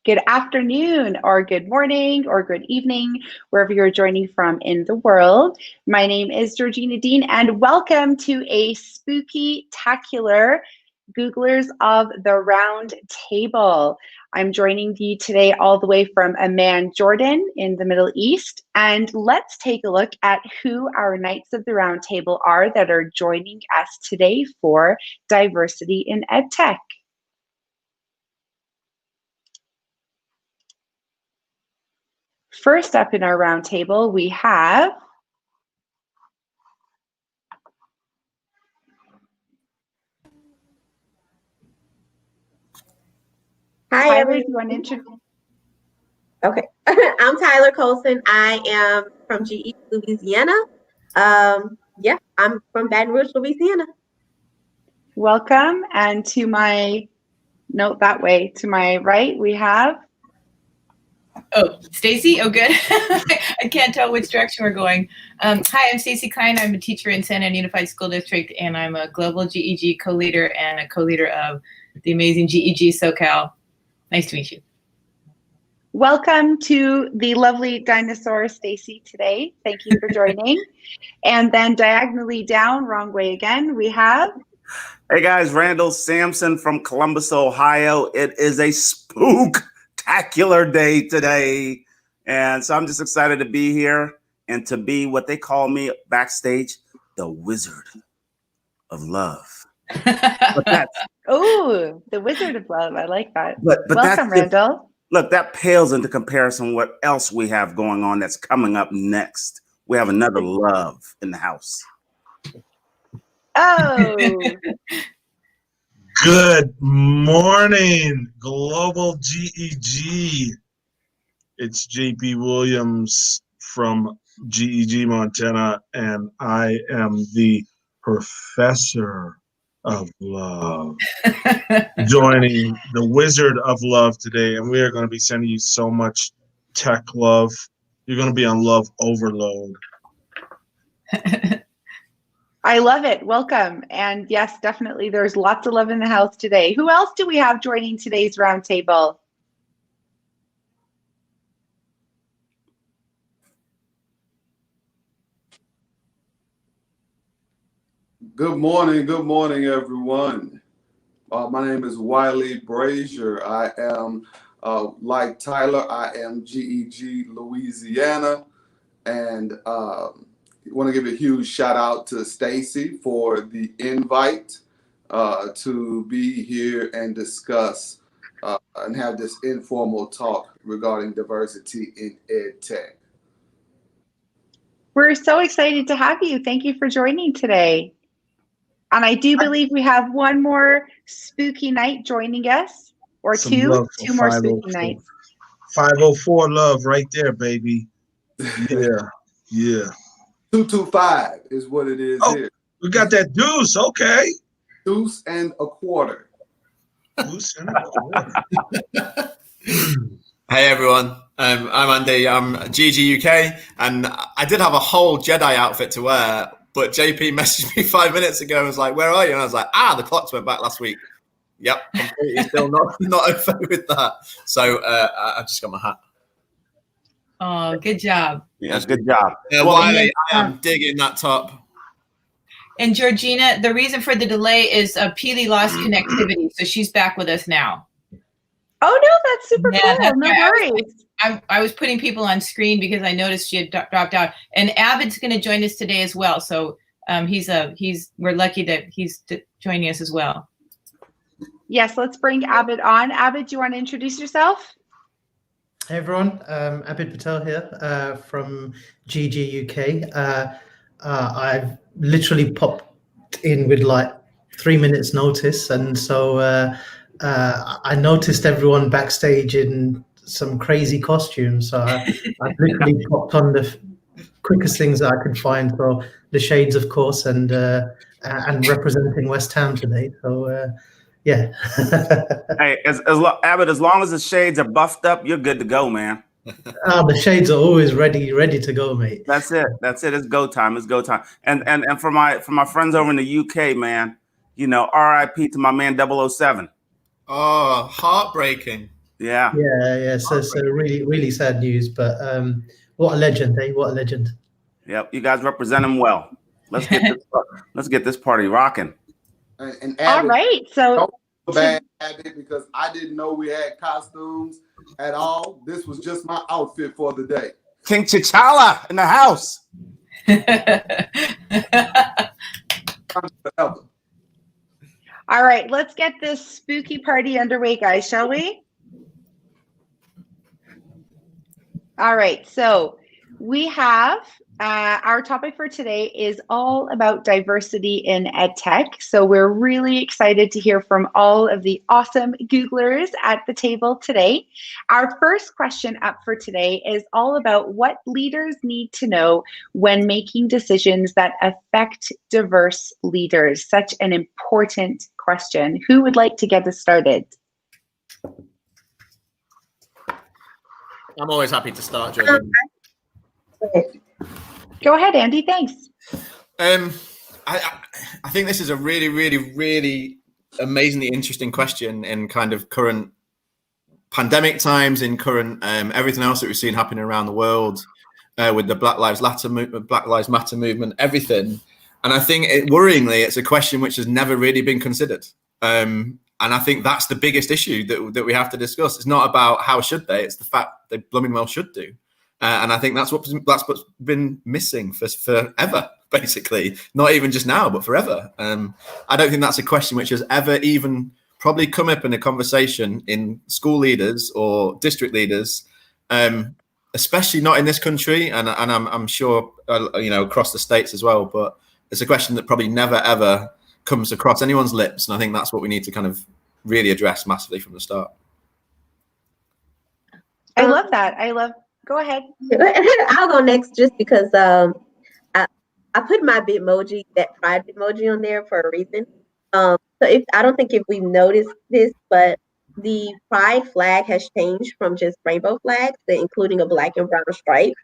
good afternoon, or good morning, or good evening, wherever you're joining from in the world. My name is Georgina Dean, and welcome to a spooky-tacular Googlers of the Round Table. I'm joining you today all the way from Amman, Jordan in the Middle East. And let's take a look at who our Knights of the Round Table are that are joining us today for Diversity in EdTech. First up in our roundtable, we have Hi, Tyler, everyone. do you want to introduce? Okay, I'm Tyler Colson. I am from GE, Louisiana. Yeah, I'm from Baton Rouge, Louisiana. Welcome. And to my, note that way, to my right, we have. Oh, Stacy? Oh, good. I can't tell which direction we're going. Hi, I'm Stacy Klein. I'm a teacher in Santa Ana Unified School District, and I'm a global GEG co-leader and a co-leader of the amazing GEG SoCal. Nice to meet you. Welcome to the lovely dinosaur Stacy today. Thank you for joining. And then diagonally down, wrong way again, we have. Hey guys, Randall Sampson from Columbus, Ohio. It is a spooktacular day today. And so I'm just excited to be here and to be what they call me backstage, the Wizard of Love. Oh, the Wizard of Love. I like that. But welcome, Randall. Look, that pales into comparison what else we have going on that's coming up next. We have another love in the house. Oh. Good morning, Global GEG. It's JP Williams from GEG Montana, and I am the Professor of Love, joining the Wizard of Love today, and we are going to be sending you so much tech love. You're going to be on love overload. I love it. Welcome. And yes, definitely there's lots of love in the house today. Who else do we have joining today's roundtable? Good morning, everyone. My name is Wiley Brazier. I am, like Tyler, I am GEG Louisiana, and want to give a huge shout out to Stacy for the invite to be here and discuss and have this informal talk regarding diversity in EdTech. We're so excited to have you. Thank you for joining today. And I do believe we have one more spooky night joining us, or two more spooky nights. 504 love right there, baby. Yeah. 225 is what it is here. We got that deuce, okay. Deuce and a quarter. Deuce and a quarter. Hey everyone, I'm Andy, I'm GG UK, and I did have a whole Jedi outfit to wear, but JP messaged me 5 minutes ago and was like, where are you? And I was like, the clocks went back last week. Yep, completely still not okay with that. So I just got my hat. Oh, good job. Yes, good job. Wiley, I am digging that top. And Georgina, the reason for the delay is Peely lost connectivity, so she's back with us now. Oh no, that's super cool. No worries. I was putting people on screen because I noticed she had dropped out. And Abed's going to join us today as well. So we're lucky that he's joining us as well. Yes, let's bring Abed on. Abed, do you want to introduce yourself? Hey everyone, Abid Patel here from GG UK. I've literally popped in with like 3 minutes notice, and so I noticed everyone backstage in some crazy costumes. So I literally popped on the quickest things that I could find. So the shades, of course, and representing West Ham today. So yeah. Hey, Abbott, as long as the shades are buffed up, you're good to go, man. The shades are always ready to go, mate. That's it. It's go time. It's go time. And for my friends over in the UK, man, you know, RIP to my man 007. Oh, heartbreaking. Yeah. Yeah. So really sad news. But what a legend, eh? What a legend. Yep. You guys represent him well. Let's get this party rocking. And All Abby, right. So don't feel bad, Abby, because I didn't know we had costumes at all. This was just my outfit for the day. King T'Challa in the house. all right, let's get this spooky party underway, guys, shall we? All right, so we have our topic for today is all about diversity in EdTech. So we're really excited to hear from all of the awesome Googlers at the table today. Our first question up for today is all about what leaders need to know when making decisions that affect diverse leaders. Such an important question. Who would like to get us started? I'm always happy to start, Jordan. Go ahead, Andy. Thanks. I think this is a really, really, really amazingly interesting question in kind of current pandemic times, in current everything else that we've seen happening around the world with the Black Lives Matter movement, everything. And I think worryingly, it's a question which has never really been considered. And I think that's the biggest issue that we have to discuss. It's not about how should they, it's the fact they blooming well should do. And I think that's what's been missing for forever, basically. Not even just now, but forever. I don't think that's a question which has ever even probably come up in a conversation in school leaders or district leaders, especially not in this country. And I'm sure, across the States as well. But it's a question that probably never, ever comes across anyone's lips. And I think that's what we need to kind of really address massively from the start. I love that. Go ahead. I'll go next just because I put my Bitmoji, that pride emoji on there for a reason. So I don't think if we've noticed this, but the pride flag has changed from just rainbow flags to including a black and brown stripe.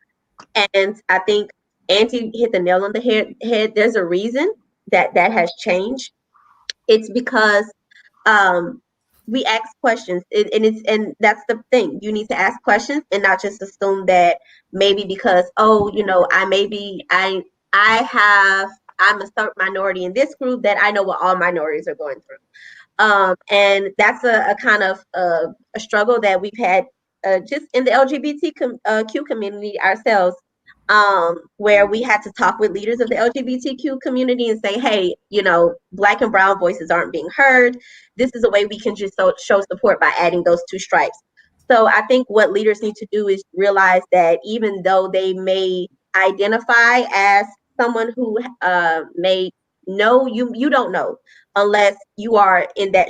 And I think Auntie hit the nail on the head. There's a reason that has changed. It's because we ask questions, and that's the thing. You need to ask questions and not just assume that maybe because I'm a certain minority in this group that I know what all minorities are going through. And that's a kind of a struggle that we've had just in the LGBTQ community ourselves, where we had to talk with leaders of the LGBTQ community and say, hey, Black and brown voices aren't being heard. This is a way we can just show support by adding those two stripes. So I think what leaders need to do is realize that even though they may identify as someone who may know, you don't know unless you are in that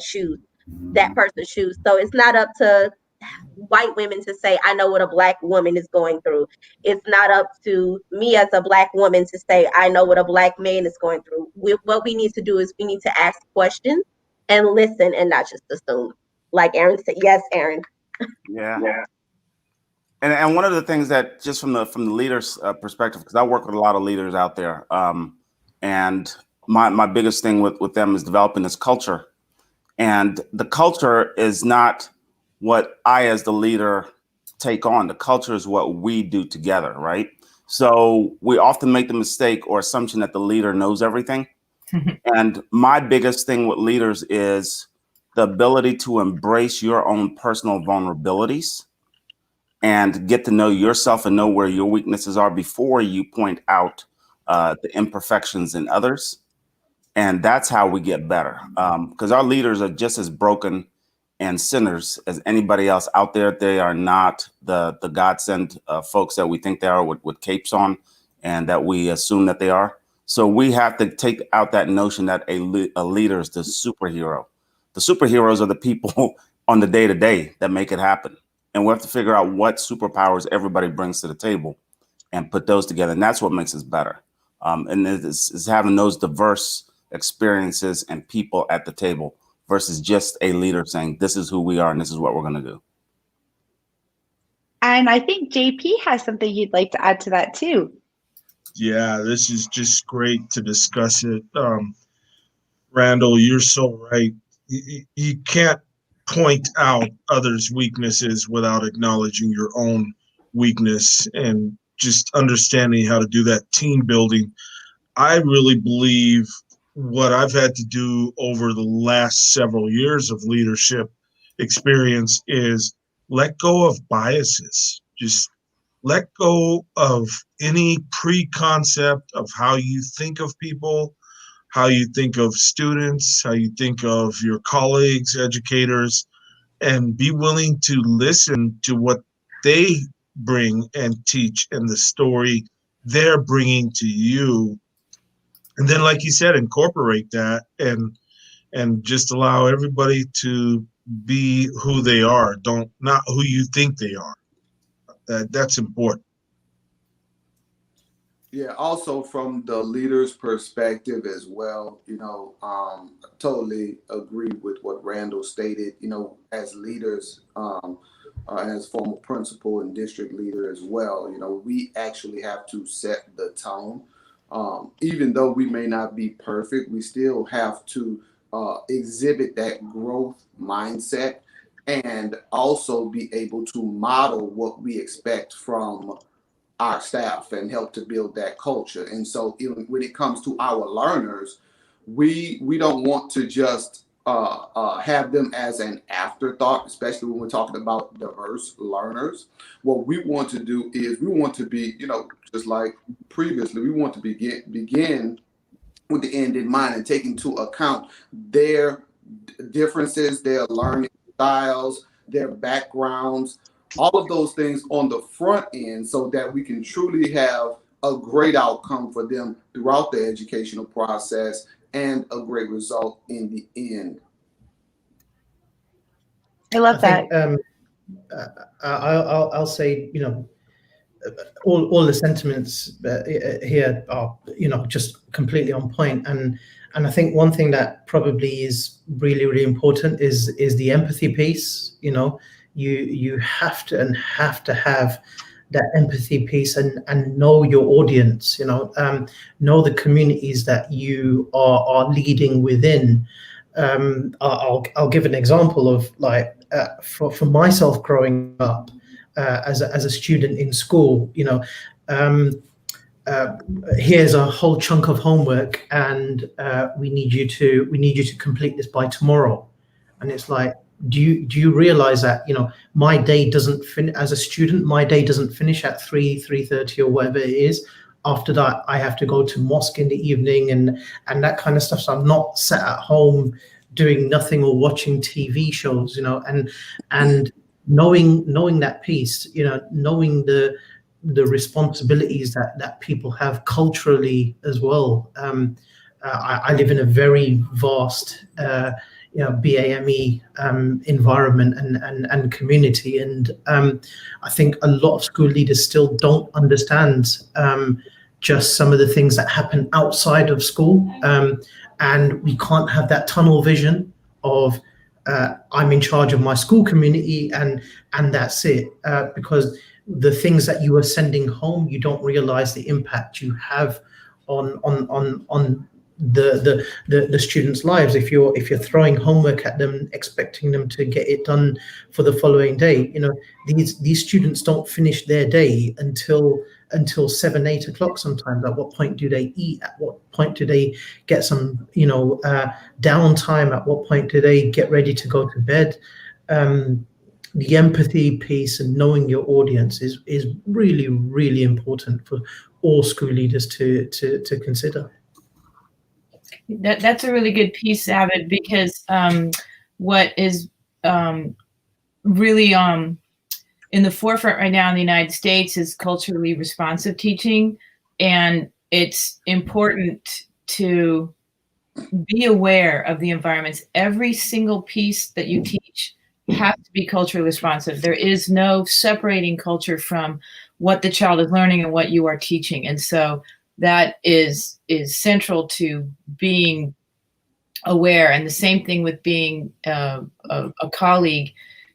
person's shoes. So it's not up to white women to say, I know what a Black woman is going through. It's not up to me as a Black woman to say, I know what a Black man is going through. What we need to do is we need to ask questions and listen and not just assume. Like Aaron said, yes, Aaron. Yeah. And one of the things that just from the leaders' perspective, because I work with a lot of leaders out there, and my biggest thing with them is developing this culture. And the culture is not what I as the leader take on. The culture is what we do together, right? So we often make the mistake or assumption that the leader knows everything. And my biggest thing with leaders is the ability to embrace your own personal vulnerabilities and get to know yourself and know where your weaknesses are before you point out the imperfections in others. And that's how we get better, because our leaders are just as broken and sinners as anybody else out there. They are not the God-sent folks that we think they are with capes on and that we assume that they are. So we have to take out that notion that a leader is the superhero. The superheroes are the people on the day-to-day that make it happen. And we have to figure out what superpowers everybody brings to the table and put those together. And that's what makes us better. And it's having those diverse experiences and people at the table versus just a leader saying, this is who we are and this is what we're going to do. And I think JP has something you'd like to add to that too. Yeah, this is just great to discuss it. Randall, you're so right. You can't point out others' weaknesses without acknowledging your own weakness, and just understanding how to do that team building. I really believe what I've had to do over the last several years of leadership experience is let go of biases. Just let go of any preconcept of how you think of people, how you think of students, how you think of your colleagues, educators, and be willing to listen to what they bring and teach and the story they're bringing to you. And then, like you said, incorporate that and just allow everybody to be who they are. Don't not who you think they are. That's important. Yeah, also from the leader's perspective as well, totally agree with what Randall stated. As leaders, as former principal and district leader as well, we actually have to set the tone. Even though we may not be perfect, we still have to exhibit that growth mindset and also be able to model what we expect from our staff and help to build that culture. And so even when it comes to our learners, we don't want to just have them as an afterthought, especially when we're talking about diverse learners. What we want to do is we want to be, just like previously, we want to begin with the end in mind and take into account their differences, their learning styles, their backgrounds, all of those things on the front end so that we can truly have a great outcome for them throughout the educational process and a great result in the end. I love that. I'll say, all the sentiments here are, just completely on point. And I think one thing that probably is really, really important is the empathy piece. You have to have that empathy piece and know your audience, know the communities that you are leading within. I'll give an example of for myself growing up as a student in school. Here's a whole chunk of homework, and we need you to complete this by tomorrow. And it's like, do you realize that my day doesn't finish as a student? My day doesn't finish at 3:30 or whatever it is. After that, I have to go to mosque in the evening and that kind of stuff. So I'm not sat at home doing nothing or watching TV shows, and knowing that piece, knowing the responsibilities that people have culturally as well. I live in a very vast BAME environment and community, and I think a lot of school leaders still don't understand just some of the things that happen outside of school, and we can't have that tunnel vision of I'm in charge of my school community and that's it, because the things that you are sending home, you don't realize the impact you have on the students' lives. If you're throwing homework at them, expecting them to get it done for the following day, these students don't finish their day until 7, 8 o'clock sometimes. At what point do they eat? At what point do they get some downtime? At what point do they get ready to go to bed? The empathy piece and knowing your audience is really, really important for all school leaders to consider. That's a really good piece, Avid, because what is really in the forefront right now in the United States is culturally responsive teaching, and it's important to be aware of the environments. Every single piece that you teach has to be culturally responsive. There is no separating culture from what the child is learning and what you are teaching, and so that is central to being aware. And the same thing with being a colleague.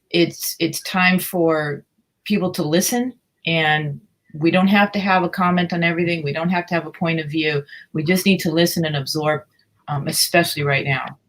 It's time for people to listen, and we don't have to have a comment on everything. We don't have to have a point of view. We just need to listen and absorb, especially right now.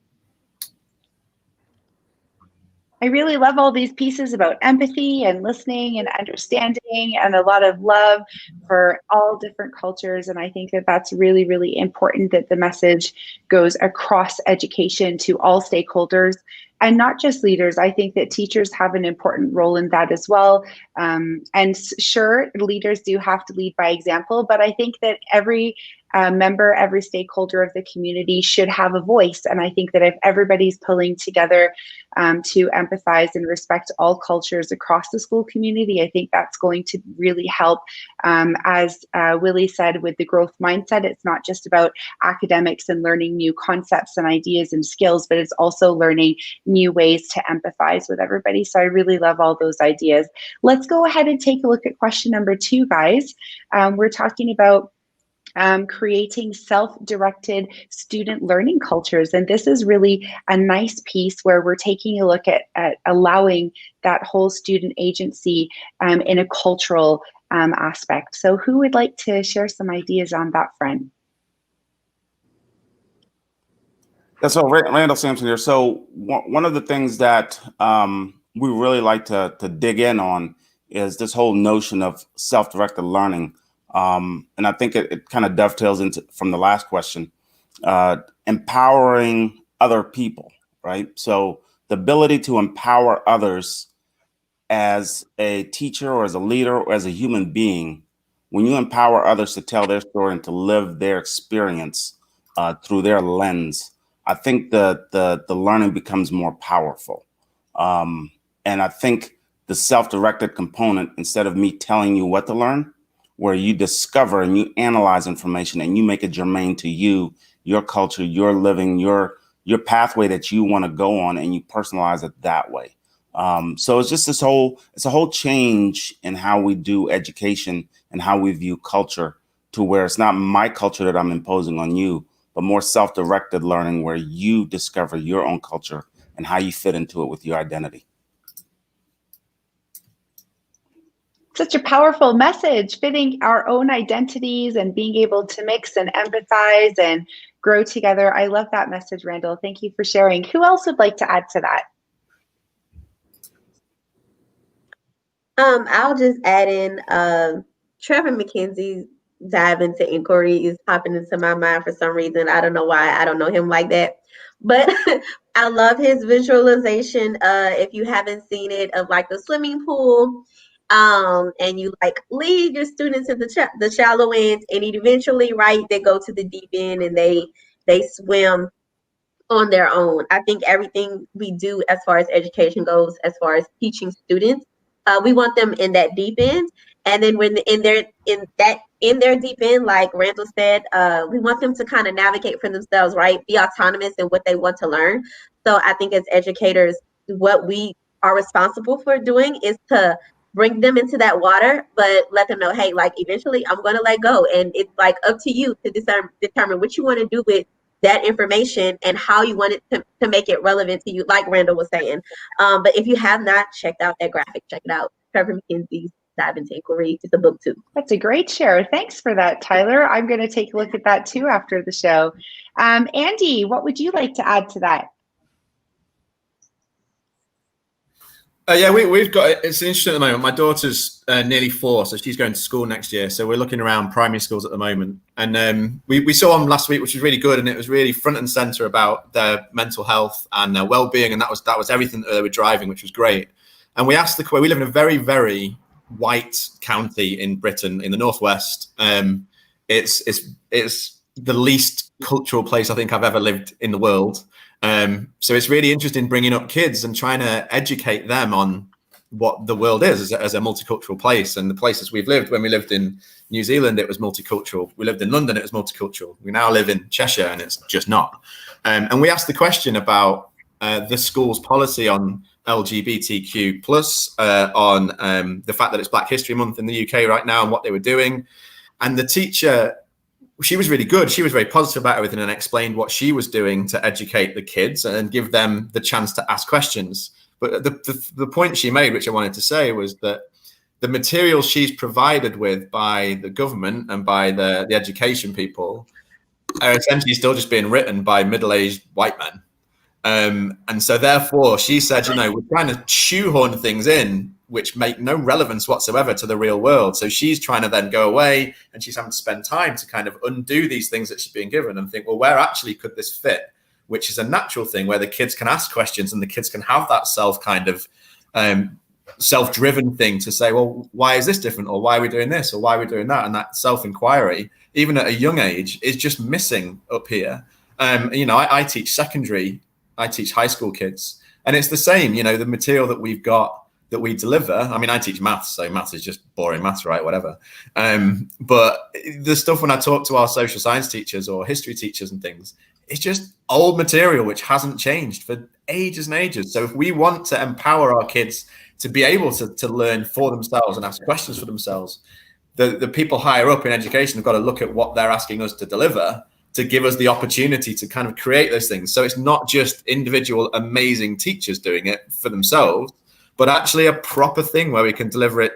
I really love all these pieces about empathy and listening and understanding and a lot of love for all different cultures. And I think that that's really, really important that the message goes across education to all stakeholders and not just leaders. I think that teachers have an important role in that as well. And sure, leaders do have to lead by example, but I think that every member, every stakeholder of the community should have a voice. And I think that if everybody's pulling together to empathize and respect all cultures across the school community, I think that's going to really help. As Willie said, with the growth mindset, it's not just about academics and learning new concepts and ideas and skills, but it's also learning new ways to empathize with everybody. So I really love all those ideas. Let's go ahead and take a look at question number 2, guys. We're talking about creating self-directed student learning cultures. And this is really a nice piece where we're taking a look at allowing that whole student agency in a cultural aspect. So who would like to share some ideas on that front? Yeah, so Randall Sampson here. So one of the things that we really like to dig in on is this whole notion of self-directed learning. And I think it kind of dovetails into from the last question, empowering other people, right? So the ability to empower others as a teacher or as a leader or as a human being, when you empower others to tell their story and to live their experience through their lens, I think the learning becomes more powerful. And I think the self-directed component, instead of me telling you what to learn, where you discover and you analyze information and you make it germane to you, your culture, your living, your pathway that you want to go on, and you personalize it that way. So it's just it's a whole change in how we do education and how we view culture, to where it's not my culture that I'm imposing on you, but more self-directed learning where you discover your own culture and how you fit into it with your identity. Such a powerful message, fitting our own identities and being able to mix and empathize and grow together. I love that message, Randall. Thank you for sharing. Who else would like to add to that? I'll just add in Trevor McKenzie's dive into inquiry is popping into my mind for some reason. I don't know why. I don't know him like that. But I love his visualization. If you haven't seen it, of like the swimming pool, and you like lead your students in the shallow end, and eventually, right, they go to the deep end and they swim on their own. I think everything we do as far as education goes, as far as teaching students, we want them in that deep end. And then when in their deep end, like Randall said, we want them to kind of navigate for themselves, right? Be autonomous in what they want to learn. So I think as educators, what we are responsible for doing is to bring them into that water, but let them know, hey, like eventually I'm going to let go. And it's like up to you to determine what you want to do with that information and how you want it to make it relevant to you, like Randall was saying. But if you have not checked out that graphic, check it out. Trevor McKenzie's Dive into Inquiry. It's a book too. That's a great share. Thanks for that, Tyler. I'm going to take a look at that too after the show. Andy, what would you like to add to that? Yeah, we've got, it's interesting at the moment. My daughter's nearly 4, so she's going to school next year. So we're looking around primary schools at the moment. And we saw them last week, which was really good. And it was really front and center about their mental health and their well-being. And that was everything that they were driving, which was great. And we asked we live in a very, very white county in Britain, in the Northwest. It's the least cultural place I think I've ever lived in the world. So it's really interesting bringing up kids and trying to educate them on what the world is as a multicultural place. And the places we've lived, when we lived in New Zealand, it was multicultural. We lived in London, it was multicultural. We now live in Cheshire and it's just not. And we asked the question about the school's policy on LGBTQ plus, on the fact that it's Black History Month in the UK right now and what they were doing. And the teacher, she was really good. She was very positive about everything and explained what she was doing to educate the kids and give them the chance to ask questions. But the point she made, which I wanted to say, was that the materials she's provided with by the government and by the education people are essentially still just being written by middle-aged white men. And so therefore she said, we're trying to shoehorn things in which make no relevance whatsoever to the real world. So she's trying to then go away and she's having to spend time to kind of undo these things that she's being given and think, well, where actually could this fit? Which is a natural thing where the kids can ask questions and the kids can have that self-driven thing to say, well, why is this different? Or why are we doing this? Or why are we doing that? And that self-inquiry, even at a young age, is just missing up here. I teach secondary, I teach high school kids, and it's the same, the material that we've got that we deliver. I mean, I teach maths, so maths is just boring maths, right? Whatever. But the stuff when I talk to our social science teachers or history teachers and things, it's just old material which hasn't changed for ages and ages. So if we want to empower our kids to be able to learn for themselves and ask questions for themselves, the people higher up in education have got to look at what they're asking us to deliver to give us the opportunity to kind of create those things. So it's not just individual amazing teachers doing it for themselves, but actually a proper thing where we can deliver it,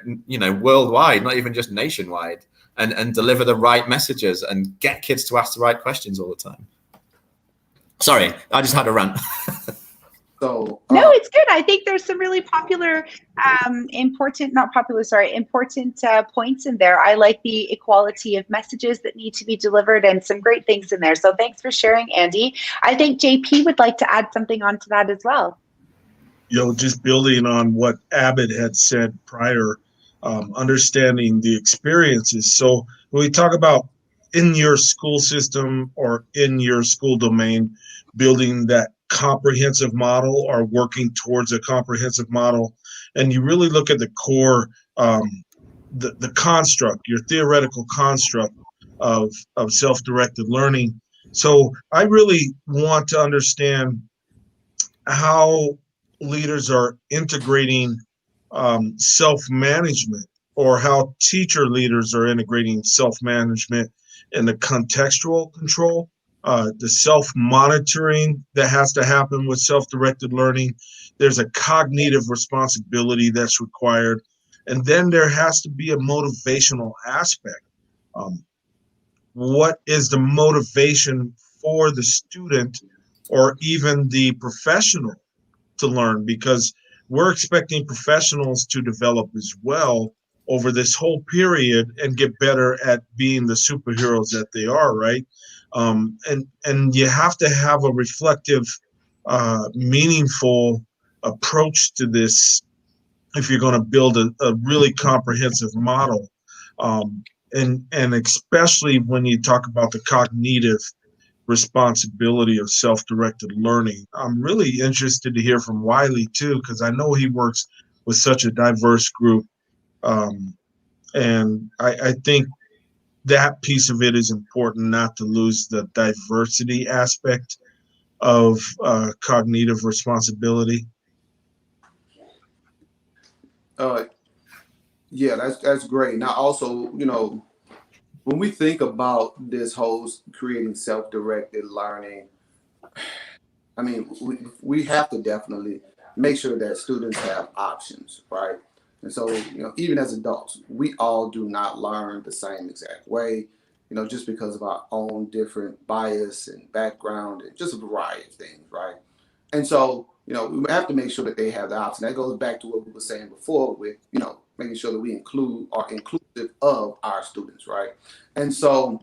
worldwide, not even just nationwide, and deliver the right messages and get kids to ask the right questions all the time. Sorry, I just had a rant. So no, it's good. I think there's some really popular, important points in there. I like the equality of messages that need to be delivered and some great things in there. So thanks for sharing, Andy. I think JP would like to add something onto that as well. Just building on what Abbott had said prior, understanding the experiences. So when we talk about in your school system or in your school domain, building that comprehensive model or working towards a comprehensive model, and you really look at the core, the construct, your theoretical construct of self-directed learning. So I really want to understand how leaders are integrating self-management, or how teacher leaders are integrating self-management and the contextual control, the self-monitoring that has to happen with self-directed learning. There's a cognitive responsibility that's required. And then there has to be a motivational aspect. What is the motivation for the student or even the professional to learn? Because we're expecting professionals to develop as well over this whole period and get better at being the superheroes that they are, right? And you have to have a reflective, meaningful approach to this if you're going to build a really comprehensive model. And especially when you talk about the cognitive responsibility of self-directed learning. I'm really interested to hear from Wiley too, because I know he works with such a diverse group. And I think that piece of it is important, not to lose the diversity aspect of cognitive responsibility. Yeah, that's great. Now, also, when we think about this whole creating self-directed learning, I mean, we have to definitely make sure that students have options, right? And so, even as adults, we all do not learn the same exact way, just because of our own different bias and background and just a variety of things, right? And so, we have to make sure that they have the option. That goes back to what we were saying before with, making sure that we are inclusive of our students, right? And so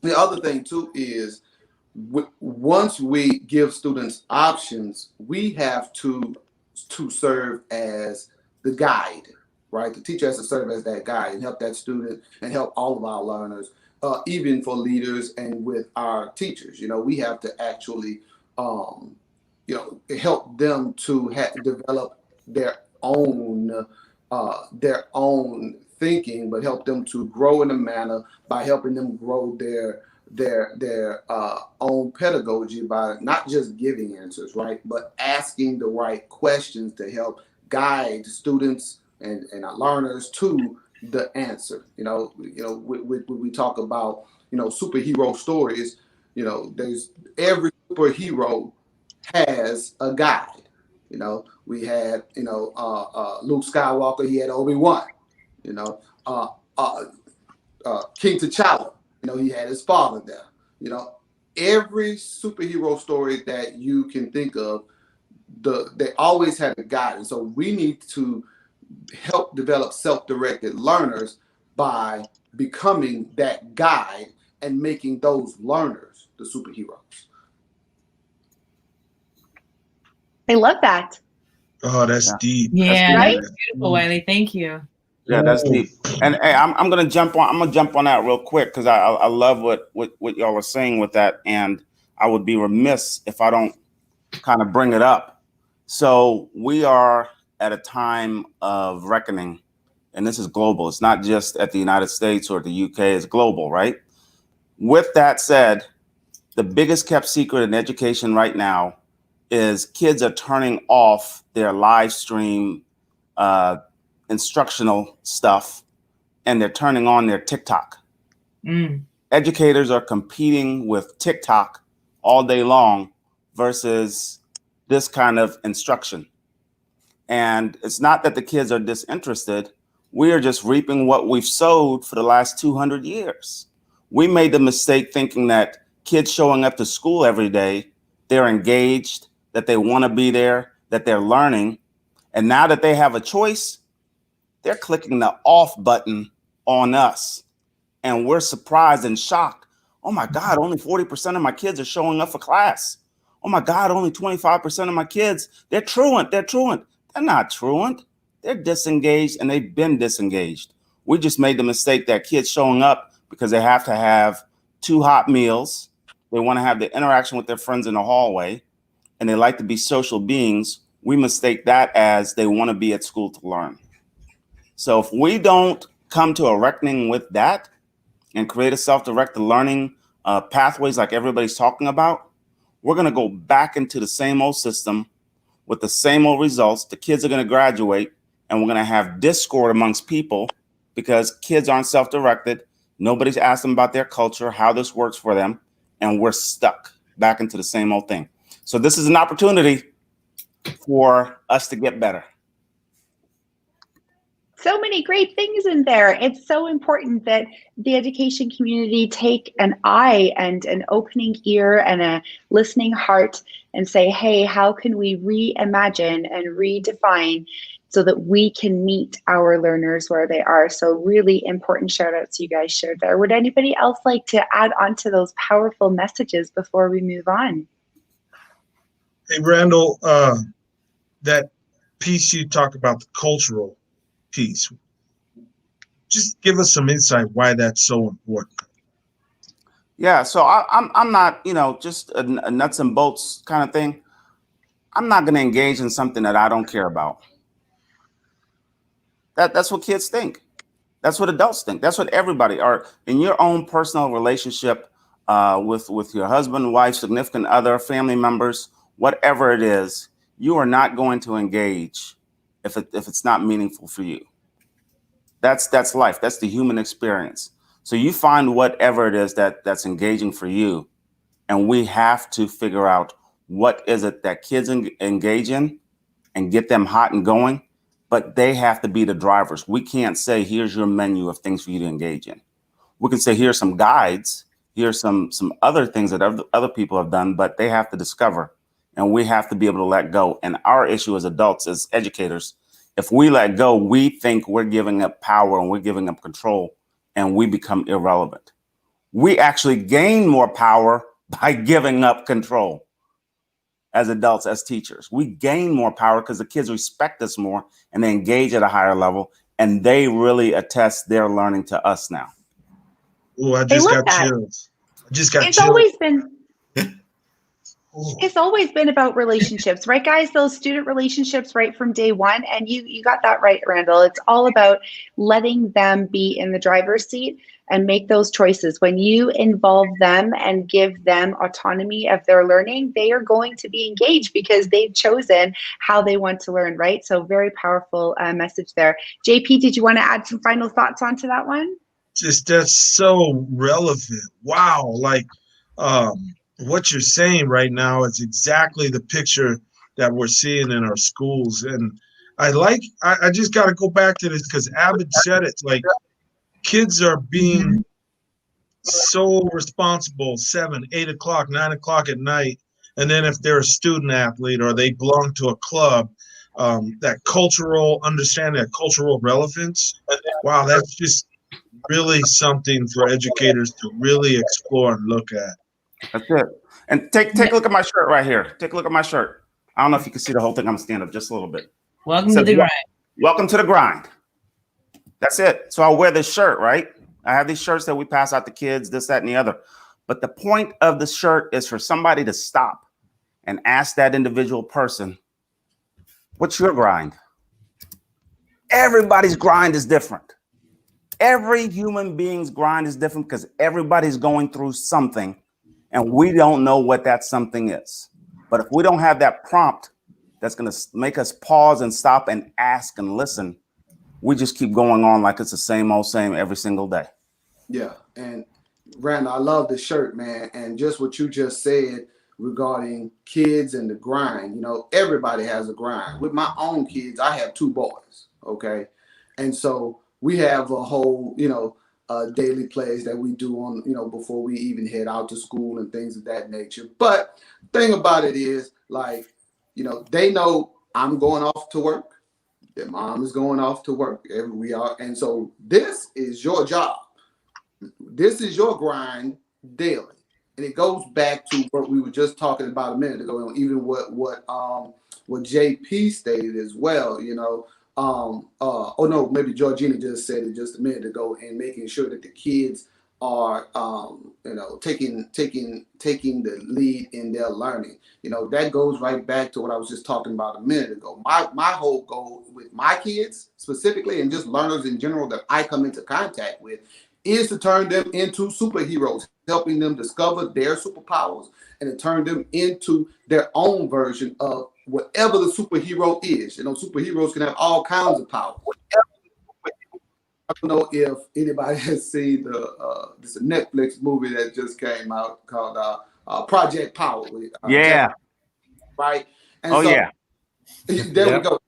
the other thing too is once we give students options, we have to serve as the guide, right? The teacher has to serve as that guide and help that student and help all of our learners, even for leaders and with our teachers. We have to actually, help them to develop their own thinking, but help them to grow in a manner by helping them grow their own pedagogy by not just giving answers, right, but asking the right questions to help guide students and our learners to the answer. We talk about superhero stories. There's every superhero has a guide. We had Luke Skywalker. He had Obi-Wan. King T'Challa. He had his father there. every superhero story that you can think of, they always have a guide. And so we need to help develop self-directed learners by becoming that guide and making those learners the superheroes. I love that. Oh, that's deep. Yeah, Right? that's beautiful, Wiley. Thank you. Yeah, that's deep. And hey, I'm gonna jump on that real quick because I love what y'all are saying with that, and I would be remiss if I don't kind of bring it up. So we are at a time of reckoning, and this is global. It's not just at the United States or the UK, it's global, right? With that said, the biggest kept secret in education right now is kids are turning off their live stream instructional stuff, and they're turning on their TikTok. Educators are competing with TikTok all day long versus this kind of instruction. And it's not that the kids are disinterested. We are just reaping what we've sowed for the last 200 years. We made the mistake thinking that kids showing up to school every day, they're engaged, that they want to be there, that they're learning. And now that they have a choice, they're clicking the off button on us. And we're surprised and shocked. Oh my God, only 40% of my kids are showing up for class. Oh my God, only 25% of my kids, they're truant. They're not truant. They're disengaged, and they've been disengaged. We just made the mistake that kids showing up because they have to have 2 hot meals. They want to have the interaction with their friends in the hallway, and they like to be social beings. We mistake that as they want to be at school to learn. So if we don't come to a reckoning with that and create a self-directed learning pathways like everybody's talking about, we're going to go back into the same old system with the same old results. The kids are going to graduate, and we're going to have discord amongst people because kids aren't self-directed. Nobody's asked them about their culture, how this works for them, and we're stuck back into the same old thing. So this is an opportunity for us to get better. So many great things in there. It's so important that the education community take an eye and an opening ear and a listening heart and say, hey, how can we reimagine and redefine so that we can meet our learners where they are? So really important shout outs you guys shared there. Would anybody else like to add on to those powerful messages before we move on? Hey, Randall, that piece you talk about, the cultural piece, just give us some insight why that's so important. Yeah, so I'm not, just a nuts and bolts kind of thing. I'm not going to engage in something that I don't care about. That's what kids think. That's what adults think. That's what everybody are in your own personal relationship with your husband, wife, significant other, family members, whatever it is. You are not going to engage if it's not meaningful for you. That's life. That's the human experience. So you find whatever it is that's engaging for you, and we have to figure out what is it that kids engage in and get them hot and going, but they have to be the drivers. We can't say, here's your menu of things for you to engage in. We can say, here's some guides, here's some other things that other people have done, but they have to discover, and we have to be able to let go. And our issue as adults, as educators, if we let go, we think we're giving up power and we're giving up control, and we become irrelevant. We actually gain more power by giving up control. As adults, as teachers, we gain more power because the kids respect us more and they engage at a higher level, and they really attest their learning to us now. Oh, I just got chills. It's always been about relationships, right, guys? Those student relationships right from day one. And you got that right, Randall. It's all about letting them be in the driver's seat and make those choices. When you involve them and give them autonomy of their learning, they are going to be engaged because they've chosen how they want to learn, right? So very powerful message there. JP, did you want to add some final thoughts onto that one? Just that's so relevant. Wow. What you're saying right now is exactly the picture that we're seeing in our schools. And I just got to go back to this because Abed said it, like kids are being so responsible 7, 8 o'clock, 9 o'clock at night. And then if they're a student athlete or they belong to a club, that cultural understanding, that cultural relevance, wow, that's just really something for educators to really explore and look at. That's it. And take a look at my shirt right here. Take a look at my shirt. I don't know if you can see the whole thing. I'm gonna stand up just a little bit. Welcome to the grind. Welcome to the grind. That's it. So I'll wear this shirt, right? I have these shirts that we pass out to kids, this, that, and the other. But the point of the shirt is for somebody to stop and ask that individual person, what's your grind? Everybody's grind is different. Every human being's grind is different because everybody's going through something and we don't know what that something is. But if we don't have that prompt that's going to make us pause and stop and ask and listen, we just keep going on like it's the same old same every single day. Yeah. And Randall, I love the shirt, man. And just what you just said regarding kids and the grind, you know, everybody has a grind. With my own kids, I have 2 boys. Okay. And so we have a whole, you know, daily plays that we do on, you know, before we even head out to school and things of that nature. But thing about it is, like, you know, they know I'm going off to work. Their mom is going off to work. We are. And so this is your job. This is your grind daily. And it goes back to what we were just talking about a minute ago, and even what JP stated as well, you know. Oh no, maybe Georgina just said it just a minute ago, and making sure that the kids are you know, taking the lead in their learning. You know, that goes right back to what I was just talking about a minute ago. My whole goal with my kids specifically, and just learners in general that I come into contact with, is to turn them into superheroes, helping them discover their superpowers and to turn them into their own version of whatever the superhero is. You know, superheroes can have all kinds of powers. I don't know if anybody has seen this Netflix movie that just came out called Project Power. Yeah. Right. And oh, so, yeah. There we go.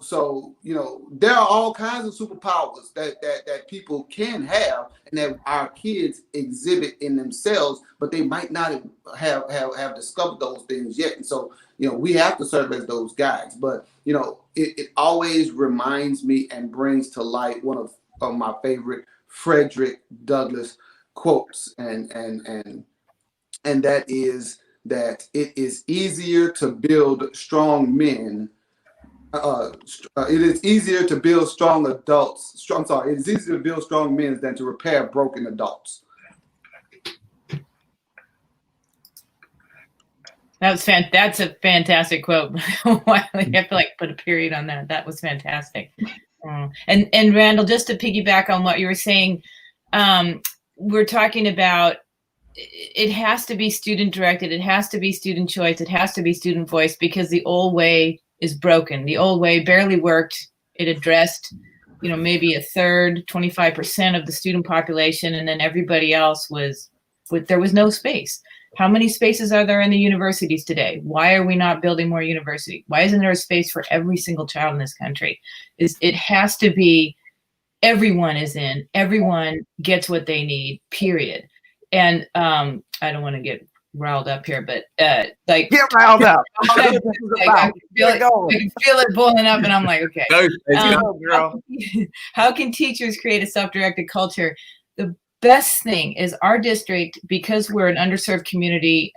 So you know, there are all kinds of superpowers that people can have and that our kids exhibit in themselves, but they might not have discovered those things yet. And so, you know, we have to serve as those guides. But you know, it always reminds me and brings to light one of my favorite Frederick Douglass quotes, and that is that it is easier to build strong men. It is easier to build strong adults. It is easier to build strong men than to repair broken adults. That's a fantastic quote. I have to like put a period on that. That was fantastic. And Randall, just to piggyback on what you were saying, we're talking about it has to be student directed. It has to be student choice. It has to be student voice, because the old way is broken. The old way barely worked. It addressed, you know, maybe a third, 25% of the student population, and then everybody else there was no space. How many spaces are there in the universities today? Why are we not building more university? Why isn't there a space for every single child in this country? It has to be everyone is in, everyone gets what they need, period. And I don't want to get riled up here, but like get riled up. I can feel it boiling up, and I'm like, okay. How can teachers create a self-directed culture? The best thing is our district, because we're an underserved community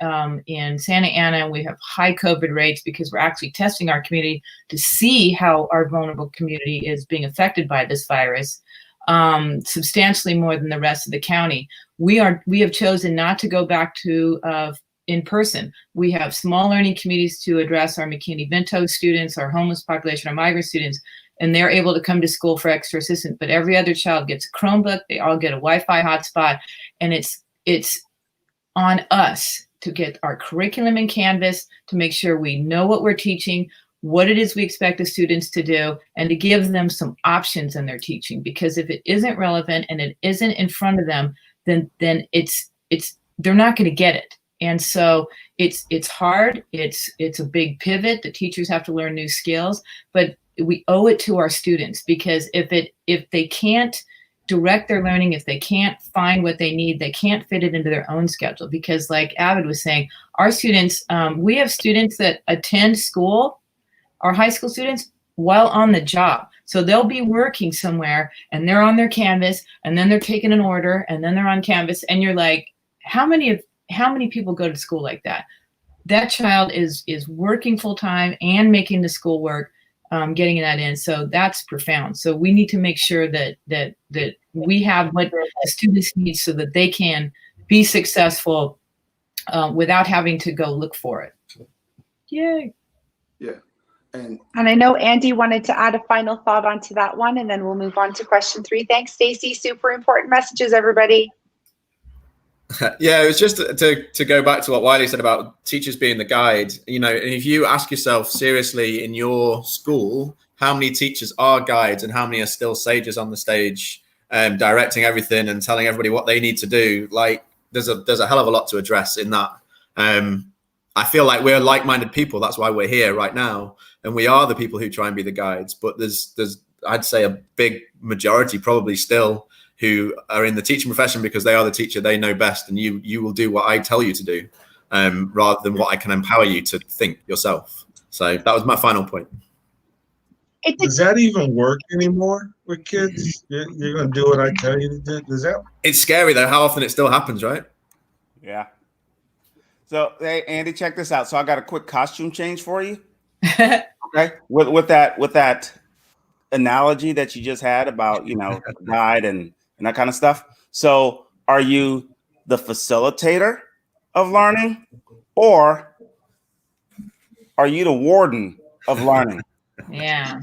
in Santa Ana, and we have high COVID rates because we're actually testing our community to see how our vulnerable community is being affected by this virus, substantially more than the rest of the county. We have chosen not to go back to in person. We have small learning communities to address our McKinney-Vento students, our homeless population, our migrant students, and they're able to come to school for extra assistance. But every other child gets a Chromebook, they all get a Wi-Fi hotspot, and it's on us to get our curriculum in Canvas, to make sure we know what we're teaching, what it is we expect the students to do, and to give them some options in their teaching. Because if it isn't relevant and it isn't in front of them, then it's they're not going to get it. And so it's hard. It's a big pivot. The teachers have to learn new skills, but we owe it to our students, because if they can't direct their learning. If they can't find what they need, they can't fit it into their own schedule. Because like Avid was saying, our students, we have students that attend school, our high school students, while on the job. So they'll be working somewhere and they're on their Canvas, and then they're taking an order, and then they're on Canvas. And you're like, how many people go to school like that? That child is working full time and making the schoolwork, getting that in. So that's profound. So we need to make sure that we have what the students need so that they can be successful without having to go look for it. Yay. Yeah. And I know Andy wanted to add a final thought onto that one, and then we'll move on to question 3. Thanks, Stacey. Super important messages, everybody. Yeah, it was just to go back to what Wiley said about teachers being the guide. You know, if you ask yourself seriously in your school, how many teachers are guides and how many are still sages on the stage, directing everything and telling everybody what they need to do, like there's a hell of a lot to address in that. I feel like we're like-minded people. That's why we're here right now. And we are the people who try and be the guides. But there's I'd say a big majority probably still who are in the teaching profession because they are the teacher, they know best, and you will do what I tell you to do, rather than what I can empower you to think yourself. So that was my final point. Does that even work anymore with kids? You're going to do what I tell you to do? Does that? It's scary though, how often it still happens, right? Yeah. So, hey, Andy, check this out. So I got a quick costume change for you. Okay. With that analogy that you just had about, you know, guide and that kind of stuff. So are you the facilitator of learning, or are you the warden of learning? Yeah.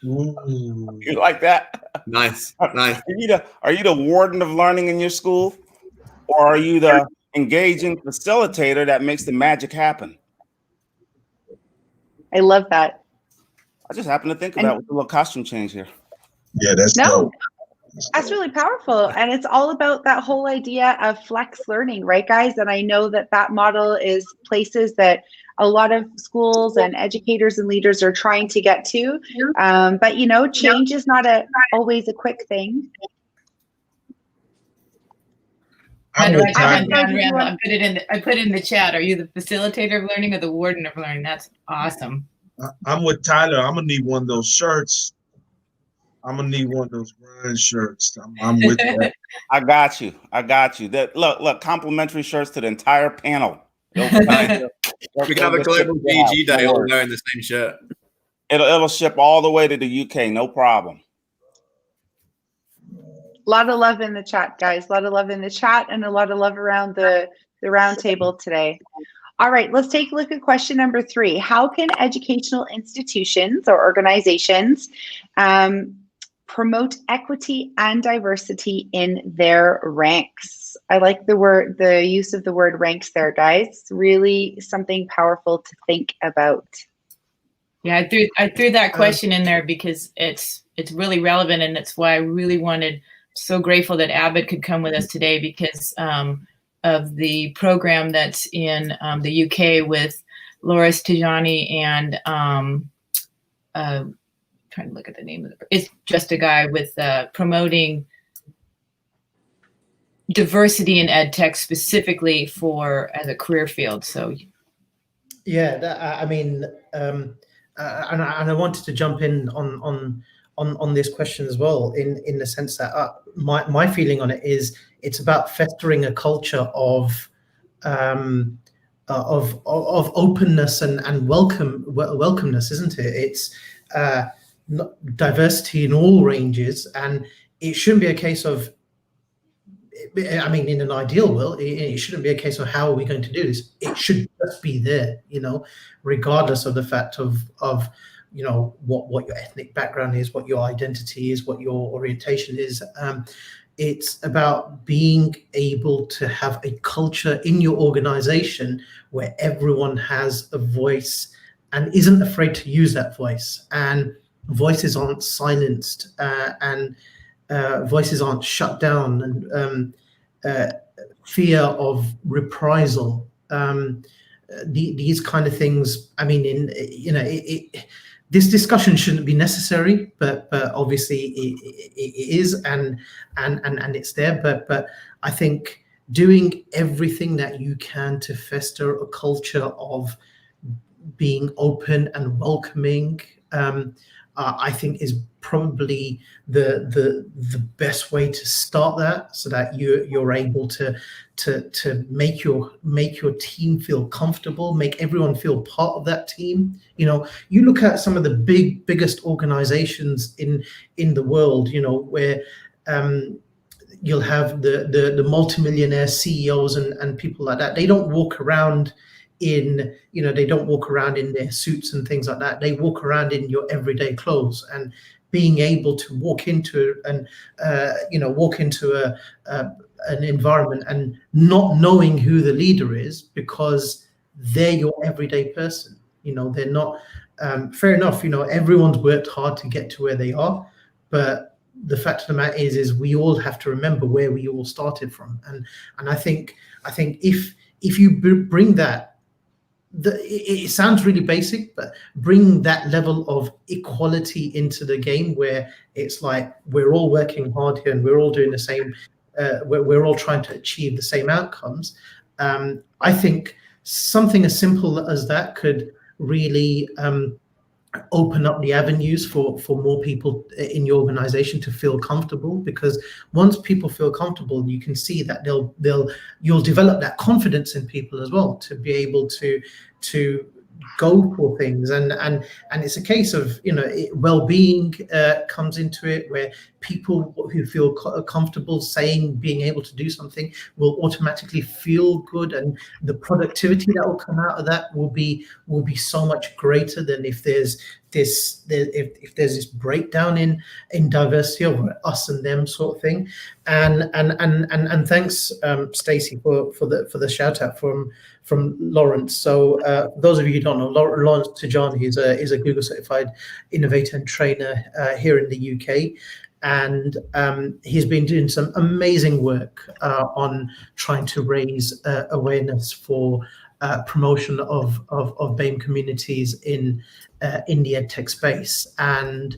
Ooh. You like that? Nice. Are you the warden of learning in your school, or are you the engaging facilitator that makes the magic happen? I love that. I just happened to think of that with a little costume change here. Yeah, that's dope. That's really powerful. And it's all about that whole idea of flex learning, right, guys? And I know that model is places that a lot of schools and educators and leaders are trying to get to. But, you know, change is not always a quick thing. I put it in the chat. Are you the facilitator of learning or the warden of learning? That's awesome. I'm with Tyler. I'm gonna need one of those shirts. I'm gonna need one of those grind shirts. I'm with that. I got you. That look, complimentary shirts to the entire panel. We can have a global GG day all wearing the same shirt. It'll ship all the way to the UK, no problem. A lot of love in the chat, guys. A lot of love in the chat and a lot of love around the round table today. All right, let's take a look at question number 3. How can educational institutions or organizations promote equity and diversity in their ranks? I like the use of the word ranks there, guys. Really something powerful to think about. Yeah, I threw that question in there because it's really relevant, and it's why I really wanted. So grateful that Abbott could come with us today because of the program that's in the UK with Loris Tijani and trying to look at the name of it. It's just a guy with promoting diversity in ed tech specifically as a career field. So yeah, I mean, and I wanted to jump in on this question as well, in the sense that my feeling on it is it's about festering a culture of openness and welcomeness, isn't it? It's diversity in all ranges, and it shouldn't be a case of. I mean, in an ideal world, it shouldn't be a case of how are we going to do this. It should just be there, you know, regardless of the fact of you know what your ethnic background is, what your identity is, what your orientation is. It's about being able to have a culture in your organization where everyone has a voice and isn't afraid to use that voice, and voices aren't silenced, and voices aren't shut down, and fear of reprisal. These kind of things. I mean, this discussion shouldn't be necessary, but obviously it is, and it's there. But I think doing everything that you can to foster a culture of being open and welcoming, I think is probably the best way to start that, so that you're able to make your team feel comfortable, make everyone feel part of that team. You look at some of the biggest organizations in the world, where you'll have the multimillionaire CEOs and people like that. They don't walk around in their suits and things like that. They walk around in your everyday clothes, and being able to walk into an environment and not knowing who the leader is, because they're your everyday person. They're not, fair enough, everyone's worked hard to get to where they are, but the fact of the matter is we all have to remember where we all started from. And I think if you bring that, it sounds really basic, but bring that level of equality into the game, where it's like we're all working hard here and we're all doing the same, we're all trying to achieve the same outcomes. I think something as simple as that could really open up the avenues for more people in your organization to feel comfortable, because once people feel comfortable, you can see that you'll develop that confidence in people as well, to be able to go for things, and it's a case of well-being comes into it, where people who feel comfortable being able to do something will automatically feel good, and the productivity that will come out of that will be so much greater than if there's this breakdown in diversity of us and them sort of thing. And thanks, Stacey, for the shout out from Lawrence. So those of you who don't know, Lawrence Tajani is a Google certified innovator and trainer here in the UK. And he's been doing some amazing work on trying to raise awareness for promotion of BAME communities in the EdTech space. And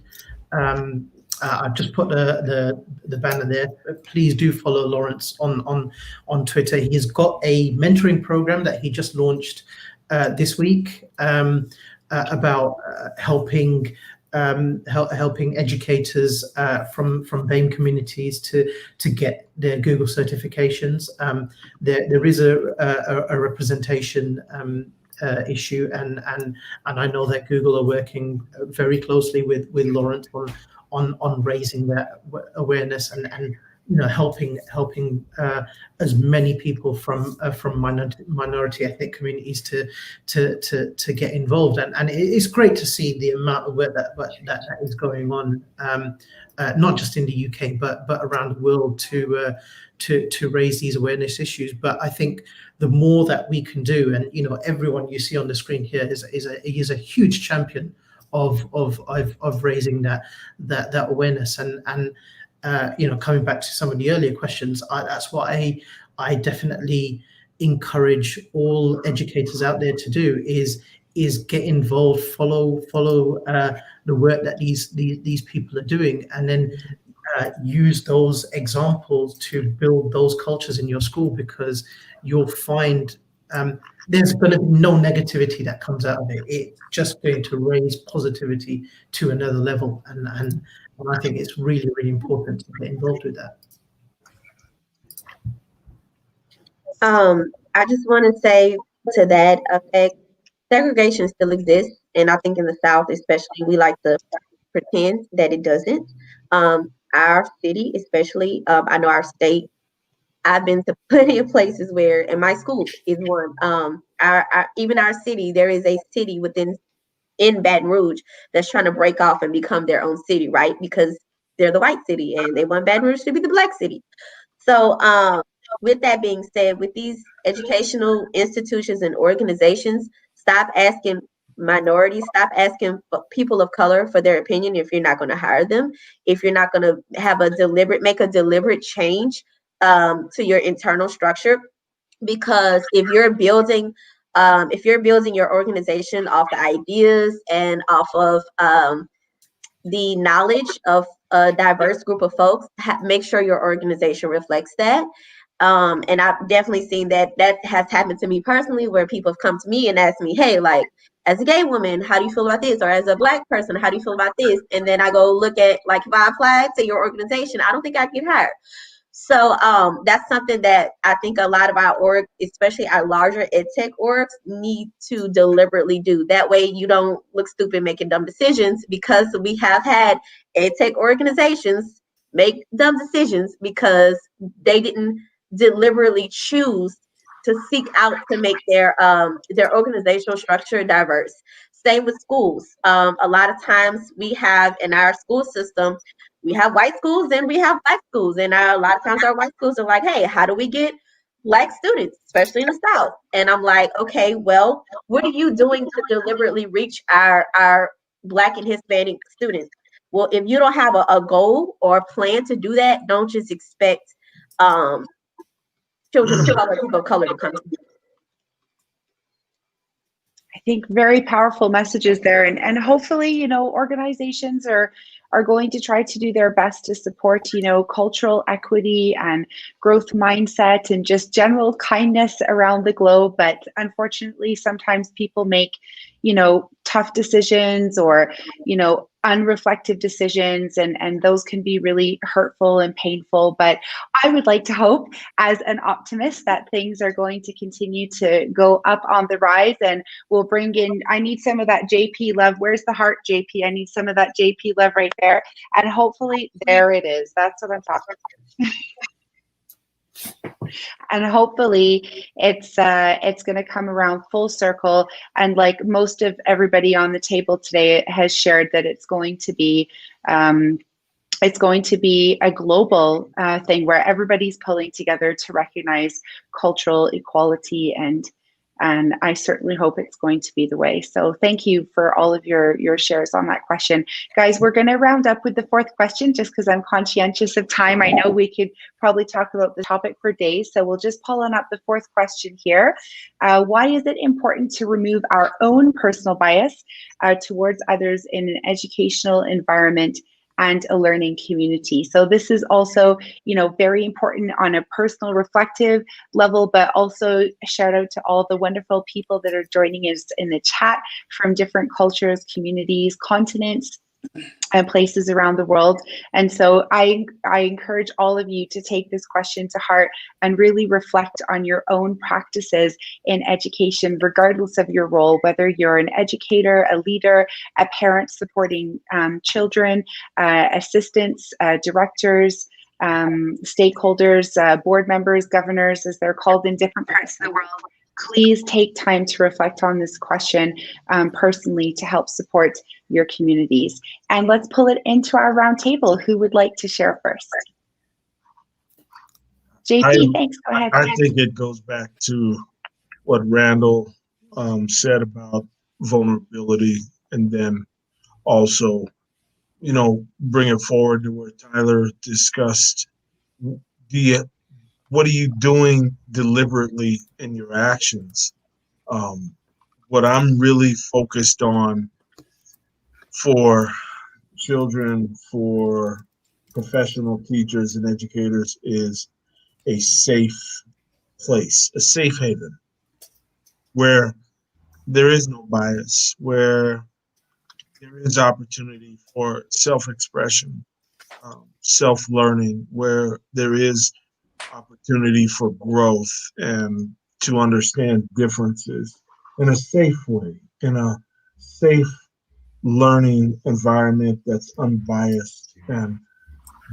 I've just put the banner there. Please do follow Lawrence on Twitter. He's got a mentoring program that he just launched this week about helping educators from BAME communities to get their Google certifications. There is a representation issue, and I know that Google are working very closely with Lawrence on raising that awareness and helping as many people from minority ethnic communities to get involved, and it's great to see the amount of work that is going on, not just in the UK but around the world to raise these awareness issues. But I think the more that we can do, and everyone you see on the screen here is a huge champion of raising that awareness, and coming back to some of the earlier questions, that's what I definitely encourage all educators out there to do is get involved, follow the work that these people are doing, and then use those examples to build those cultures in your school, because you'll find there's going to be no negativity that comes out of it. It's just going to raise positivity to another level, and I think it's really, really important to get involved with that. I just want to say to that effect, segregation still exists, and I think in the South especially, we like to pretend that it doesn't. Our city especially, I know our state, I've been to plenty of places where, and my school is one. Even our city, there is a city in Baton Rouge that's trying to break off and become their own city, right? Because they're the white city and they want Baton Rouge to be the black city. So with that being said, with these educational institutions and organizations, stop asking minorities, stop asking people of color for their opinion if you're not going to hire them, if you're not going to make a deliberate change to your internal structure. Because if you're building If you're building your organization off the ideas and off of the knowledge of a diverse group of folks, make sure your organization reflects that. And I've definitely seen that has happened to me personally, where people have come to me and asked me, hey, like, as a gay woman, how do you feel about this? Or as a Black person, how do you feel about this? And then I go look at, like, if I applied to your organization, I don't think I'd get hired. So that's something that I think a lot of our org, especially our larger ed tech orgs, need to deliberately do. That way you don't look stupid making dumb decisions, because we have had ed tech organizations make dumb decisions because they didn't deliberately choose to seek out to make their organizational structure diverse. Same with schools. A lot of times we have in our school system, we have white schools and we have Black schools, and a lot of times our white schools are like, hey, how do we get Black students, especially in the South? And I'm like, okay, well, what are you doing to deliberately reach our Black and Hispanic students? Well, if you don't have a goal or a plan to do that, don't just expect children of color, people of color to come to you. I think very powerful messages there, and hopefully, you know, organizations are going to try to do their best to support, you know, cultural equity and growth mindset and just general kindness around the globe. But unfortunately, sometimes people make, you know, tough decisions or, you know, unreflective decisions, and those can be really hurtful and painful. But I would like to hope, as an optimist, that things are going to continue to go up on the rise, and we'll bring in, I need some of that JP love. Where's the heart, JP? I need some of that JP love right there. And hopefully, there it is. That's what I'm talking about. And hopefully it's going to come around full circle. And like most of everybody on the table today has shared, that it's going to be a global thing where everybody's pulling together to recognize cultural equality, and I certainly hope it's going to be the way. So thank you for all of your shares on that question. Guys, we're going to round up with the fourth question just because I'm conscientious of time. I know we could probably talk about the topic for days, so we'll just pull on up the fourth question here. Why is it important to remove our own personal bias towards others in an educational environment and a learning community? So this is also, you know, very important on a personal reflective level, but also a shout out to all the wonderful people that are joining us in the chat from different cultures, communities, continents, and places around the world. And so I encourage all of you to take this question to heart and really reflect on your own practices in education, regardless of your role, whether you're an educator, a leader, a parent supporting children, assistants, directors, stakeholders, board members, governors, as they're called in different parts of the world. Please take time to reflect on this question personally to help support your communities. And let's pull it into our roundtable. Who would like to share first? JP, thanks. Go ahead. I think it goes back to what Randall said about vulnerability, and then also, you know, bring it forward to where Tyler discussed what are you doing deliberately in your actions? What I'm really focused on for children, for professional teachers and educators, is a safe place, a safe haven, where there is no bias, where there is opportunity for self-expression, self-learning, where there is opportunity for growth and to understand differences in a safe way, in a safe learning environment that's unbiased. And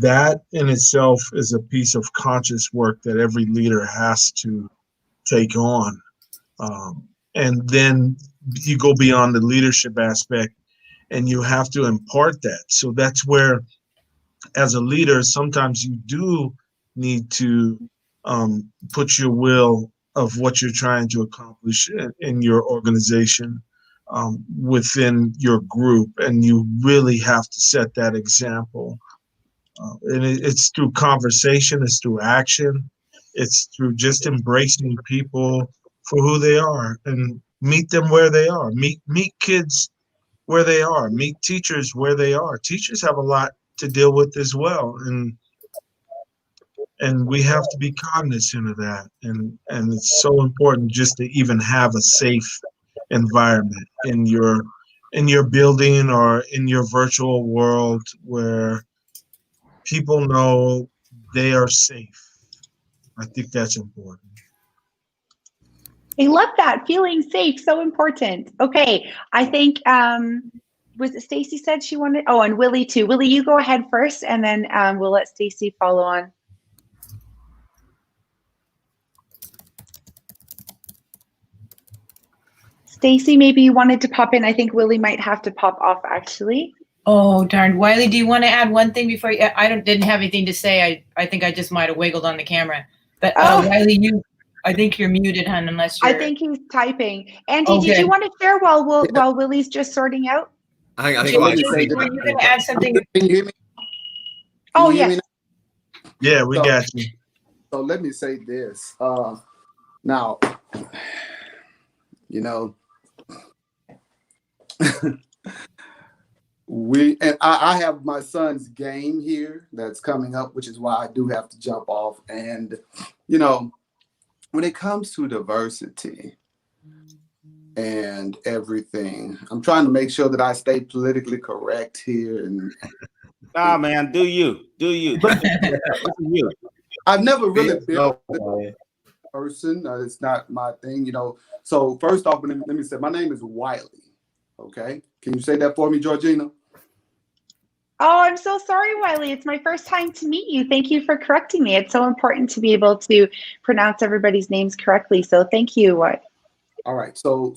that in itself is a piece of conscious work that every leader has to take on. And then you go beyond the leadership aspect and you have to impart that. So that's where, as a leader, sometimes you do need to put your will of what you're trying to accomplish in your organization within your group, and you really have to set that example. And it's through conversation, it's through action, it's through just embracing people for who they are and meet them where they are. Meet kids where they are. Meet teachers where they are. Teachers have a lot to deal with as well, and we have to be cognizant of that. And it's so important just to even have a safe environment in your building or in your virtual world where people know they are safe. I think that's important. I love that. Feeling safe, so important. Okay, I think was it Stacy said she wanted? Oh, and Willie too. Willie, you go ahead first, and then we'll let Stacy follow on. Stacy, maybe you wanted to pop in. I think Willie might have to pop off actually. Oh, darn. Wiley, do you want to add one thing before you? I didn't have anything to say. I think I just might have wiggled on the camera. But Wiley, I think you're muted, hon, unless you're. I think he's typing. Andy, did you want to share while Willie's just sorting out? I think were you going to add something? Can you hear me? Oh, yes. Yeah, we got you. So let me say this. Now, you know, I have my son's game here that's coming up, which is why I do have to jump off. And, you know, when it comes to diversity and everything, I'm trying to make sure that I stay politically correct here. And nah, man, do you. I've never really been a person. It's not my thing, you know. So first off, let me say, my name is Wiley. Okay. Can you say that for me, Georgina? Oh, I'm so sorry, Wiley. It's my first time to meet you. Thank you for correcting me. It's so important to be able to pronounce everybody's names correctly. So thank you. All right. So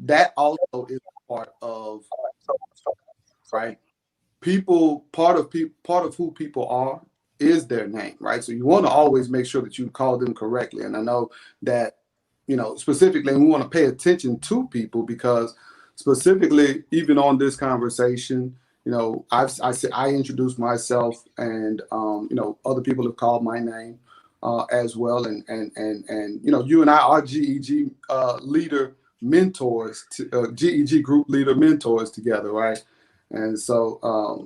that also is part of, right? Part of who people are is their name, right? So you want to always make sure that you call them correctly. And I know that, you know, specifically, we want to pay attention to people because specifically, even on this conversation, you know, I introduced myself, and you know, other people have called my name as well, and you know, you and I are GEG leader mentors, GEG group leader mentors together, right? And so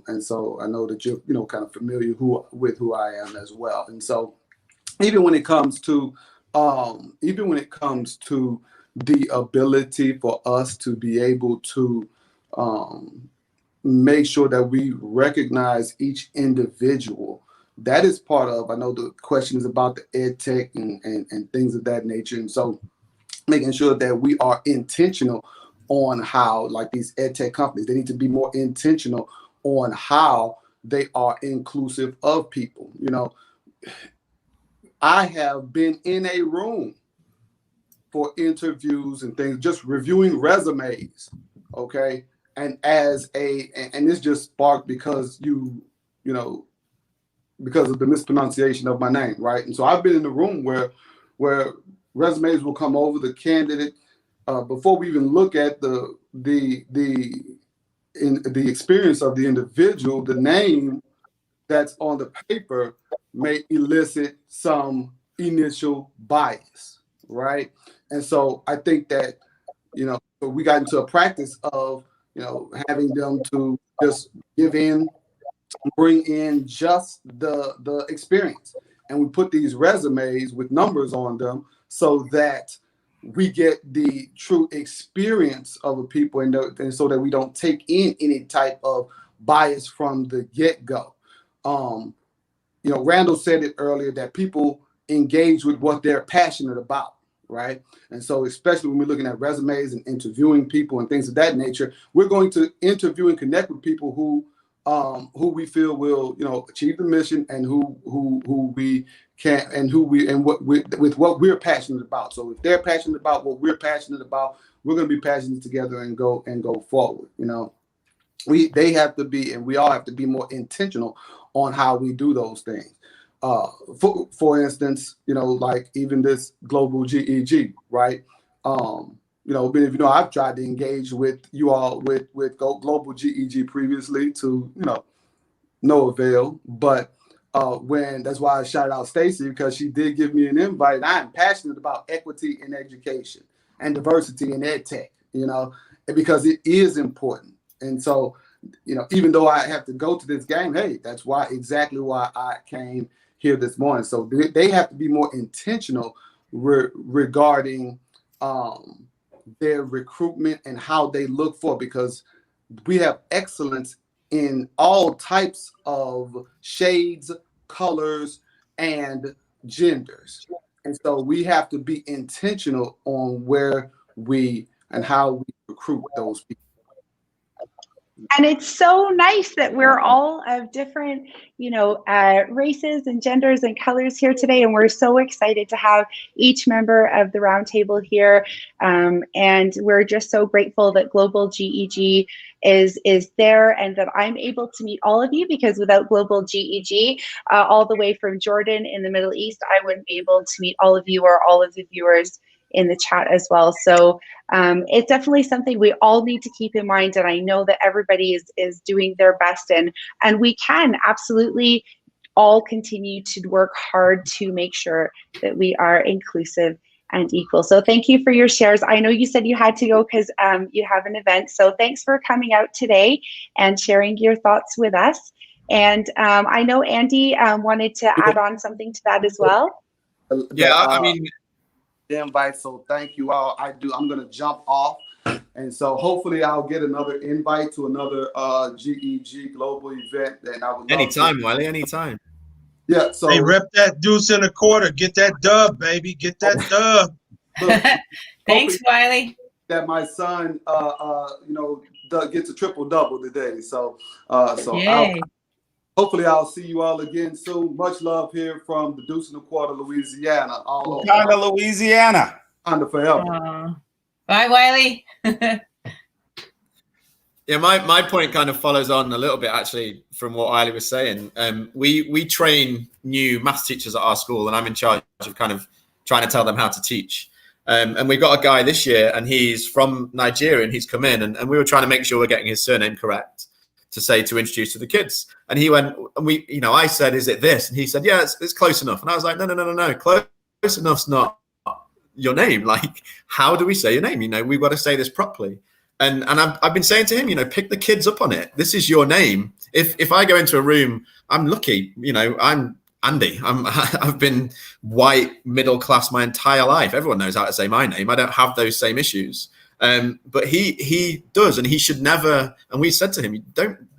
I know that you're, you know, kind of familiar with who I am as well. And so even when it comes to the ability for us to be able to make sure that we recognize each individual, that is part of, I know the question is about the ed tech and things of that nature. And so making sure that we are intentional on how, like these ed tech companies, they need to be more intentional on how they are inclusive of people. You know, I have been in a room for interviews and things, just reviewing resumes, okay? And and this just sparked because because of the mispronunciation of my name, right? And so I've been in the room where resumes will come over the candidate before we even look at the experience of the individual. The name that's on the paper may elicit some initial bias, right? And so I think that, you know, we got into a practice of, you know, having them to just bring in just the experience. And we put these resumes with numbers on them so that we get the true experience of a people, and so that we don't take in any type of bias from the get-go. You know, Randall said it earlier that people engage with what they're passionate about, right? And so especially when we're looking at resumes and interviewing people and things of that nature, we're going to interview and connect with people who we feel will, you know, achieve the mission, and who we can, and with what we're passionate about. So if they're passionate about what we're passionate about, we're going to be passionate together and go forward. You know, they have to be, and we all have to be more intentional on how we do those things. For instance, you know, like even this global GEG, right? You know, but if you know, I've tried to engage with you all with global GEG previously to, you know, no avail. But when that's why I shouted out Stacy, because she did give me an invite. And I am passionate about equity in education and diversity in ed tech, and because it is important. And so, even though I have to go to this game, hey, that's exactly why I came here this morning. So they have to be more intentional regarding their recruitment and how they look for, because we have excellence in all types of shades, colors, and genders. And so we have to be intentional on where we and how we recruit those people. And it's so nice that we're all of different, races and genders and colors here today. And we're so excited to have each member of the roundtable here. And we're just so grateful that Global GEG is there, and that I'm able to meet all of you, because without Global GEG, all the way from Jordan in the Middle East, I wouldn't be able to meet all of you or all of the viewers in the chat as well. So it's definitely something we all need to keep in mind, and I know that everybody is doing their best, and we can absolutely all continue to work hard to make sure that we are inclusive and equal. So thank you for your shares. I know you said you had to go because you have an event, so thanks for coming out today and sharing your thoughts with us. And I know Andy wanted to add on something to that as well. Yeah, I mean, the invite, so thank you all. I'm going to jump off, and so hopefully I'll get another invite to another GEG global event. Then I would anytime, Wiley, anytime. Yeah, so hey, rep that deuce and a quarter. Get that dub, baby. Get that dub. Look, Thanks, Wiley. that my son gets a triple-double today. So Yay. hopefully I'll see you all again soon. Much love here from the Deuce and a Quarter, Louisiana. Wakanda, Louisiana. Wakanda forever. Bye, Wiley. Yeah, my point kind of follows on a little bit actually from what Wiley was saying. We train new maths teachers at our school, and I'm in charge of kind of trying to tell them how to teach. And we got a guy this year, and he's from Nigeria, and he's come in, and we were trying to make sure we're getting his surname correct to introduce to the kids. And he went, and I said, is it this? And he said, yeah, it's close enough. And I was like, no, close enough's not your name. Like, how do we say your name? We've got to say this properly. And I've been saying to him, pick the kids up on it. This is your name. If I go into a room, I'm lucky, I'm Andy. I've been white, middle class my entire life. Everyone knows how to say my name. I don't have those same issues. But he does, and he should never. And we said to him,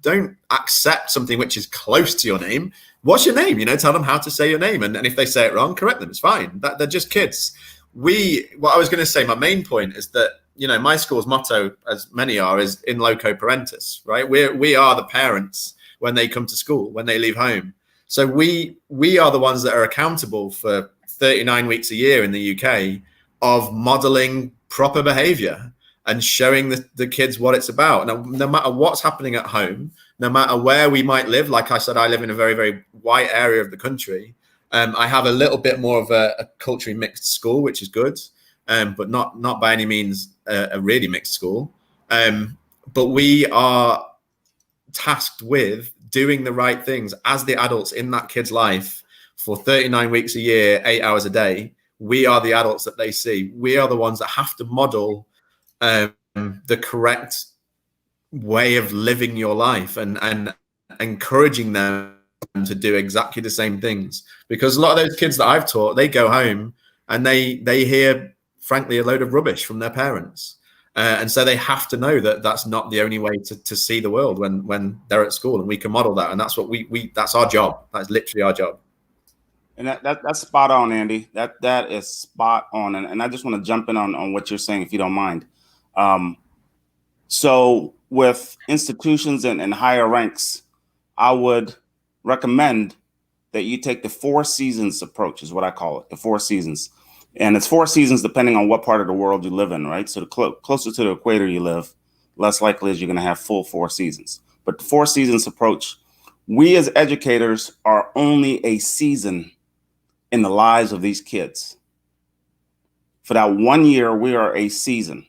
don't accept something which is close to your name. What's your name? Tell them how to say your name, and if they say it wrong, correct them. It's fine. They're just kids. What I was going to say, my main point is that my school's motto, as many are, is in loco parentis. Right? We are the parents when they come to school, when they leave home. So we are the ones that are accountable for 39 weeks a year in the UK of modeling proper behavior and showing the kids what it's about. Now, no matter what's happening at home, no matter where we might live, like I said, I live in a very, very white area of the country. I have a little bit more of a culturally mixed school, which is good, but not by any means a really mixed school. But we are tasked with doing the right things as the adults in that kid's life for 39 weeks a year, 8 hours a day. We are the adults that they see. We are the ones that have to model the correct way of living your life and encouraging them to do exactly the same things. Because a lot of those kids that I've taught, they go home and they hear, frankly, a load of rubbish from their parents. And so they have to know that that's not the only way to see the world when they're at school, and we can model that. And that's what that's our job. That's literally our job. And that's spot on, Andy. That is spot on. And I just want to jump in on what you're saying, if you don't mind. So with institutions and higher ranks, I would recommend that you take the 4 seasons approach, is what I call it, the 4 seasons. And it's 4 seasons depending on what part of the world you live in, right? So the closer to the equator you live, less likely is you're going to have full 4 seasons. But the 4 seasons approach, we as educators are only a season in the lives of these kids. For that 1 year, we are a season.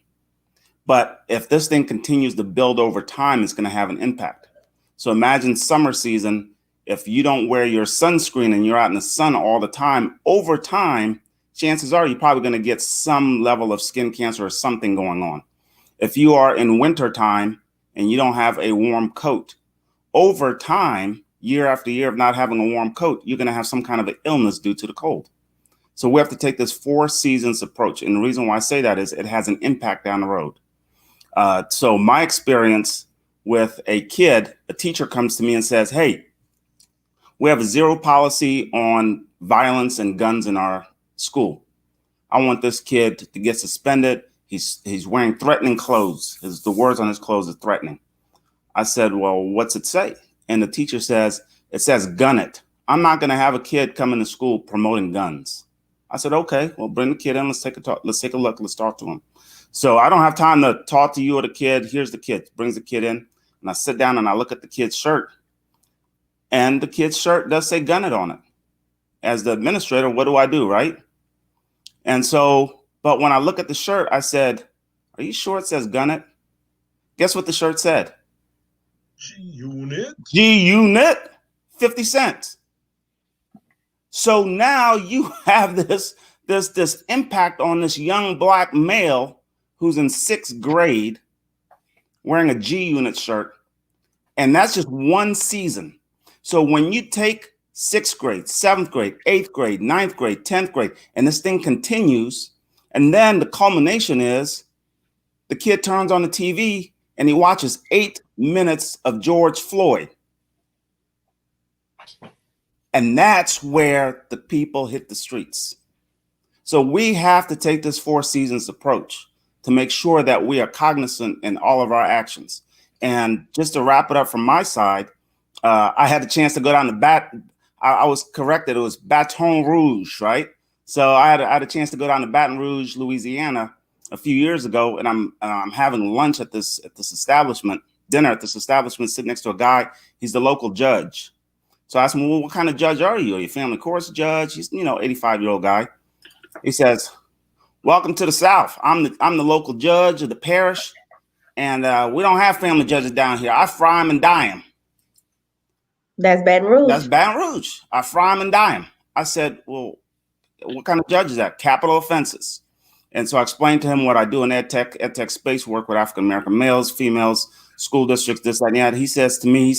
But if this thing continues to build over time, it's going to have an impact. So imagine summer season if you don't wear your sunscreen and you're out in the sun all the time, over time, chances are you're probably going to get some level of skin cancer or something going on. If you are in winter time and you don't have a warm coat, over time, year after year of not having a warm coat, you're going to have some kind of an illness due to the cold. So we have to take this 4 seasons approach. And the reason why I say that is it has an impact down the road. So my experience with a kid, a teacher comes to me and says, hey, we have a 0 policy on violence and guns in our school. I want this kid to get suspended. He's wearing threatening clothes. The words on his clothes are threatening. I said, well, what's it say? And the teacher says, it says gun it. I'm not going to have a kid come into school promoting guns. I said, okay, well, bring the kid in. Let's take a talk. Let's take a look. Let's talk to him. So I don't have time to talk to you or the kid. Here's the kid. Brings the kid in. And I sit down and I look at the kid's shirt. And the kid's shirt does say gun it on it. As the administrator, what do I do, right? And so, but when I look at the shirt, I said, are you sure it says gun it? Guess what the shirt said? G-Unit. G-Unit, 50 cents. So now you have this impact on this young black male who's in 6th grade wearing a G-Unit shirt. And that's just 1 season. So when you take 6th grade, 7th grade, 8th grade, 9th grade, 10th grade, and this thing continues, and then the culmination is the kid turns on the TV and he watches 8 minutes of George Floyd. And that's where the people hit the streets. So we have to take this 4 seasons approach to make sure that we are cognizant in all of our actions. And just to wrap it up from my side, I had the chance to go down to I was corrected. It was Baton Rouge, right? So I had a chance to go down to Baton Rouge, Louisiana, a few years ago, and I'm having lunch at this establishment, dinner at this establishment, sitting next to a guy. He's the local judge. So I asked him, well, what kind of judge are you? Are you a family course judge? He's 85-year-old guy. He says, welcome to the South. I'm the local judge of the parish, and we don't have family judges down here. I fry them and dye them. That's Baton Rouge. That's Baton Rouge. I fry them and dye them. I said, well, what kind of judge is that? Capital offenses. And so I explained to him what I do in ed tech space, work with African-American males, females, school districts, this, that, and that. He says to me,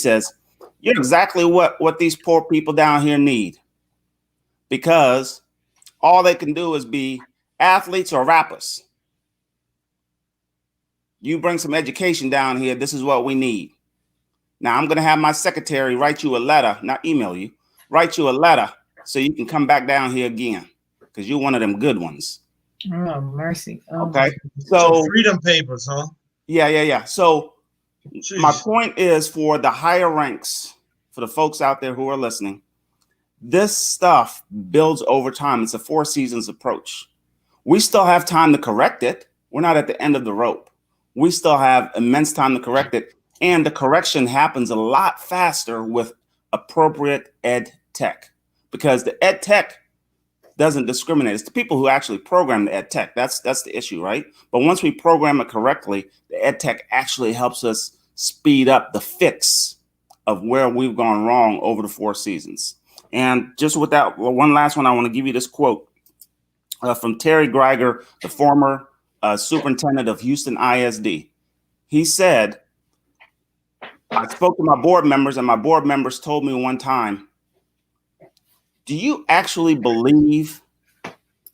you're exactly what these poor people down here need, because all they can do is be athletes or rappers. You bring some education down here. This is what we need. Now I'm going to have my secretary write you a letter, not email you, write you a letter so you can come back down here again, because you're one of them good ones. Oh, mercy. Oh, okay. So freedom papers, huh? Yeah. So Jeez. My point is, for the higher ranks, for the folks out there who are listening, this stuff builds over time. It's a 4 seasons approach. We still have time to correct it. We're not at the end of the rope. We still have immense time to correct it. And the correction happens a lot faster with appropriate ed tech, because the ed tech doesn't discriminate. It's the people who actually program the ed tech. That's the issue, right? But once we program it correctly, the ed tech actually helps us speed up the fix of where we've gone wrong over the 4 seasons. And just with that, one last one, I want to give you this quote from Terry Greiger, the former superintendent of Houston ISD. He said, I spoke to my board members, and my board members told me one time, do you actually believe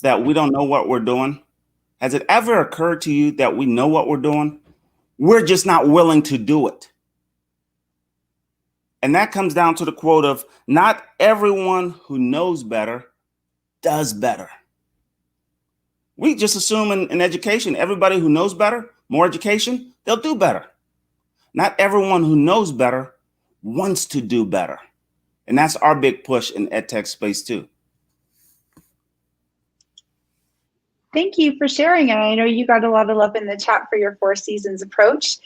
that we don't know what we're doing? Has it ever occurred to you that we know what we're doing? We're just not willing to do it. And that comes down to the quote of, not everyone who knows better does better. We just assume in education, everybody who knows better, more education, they'll do better. Not everyone who knows better wants to do better. And that's our big push in ed tech space too. Thank you for sharing. And I know you got a lot of love in the chat for your 4 seasons approach.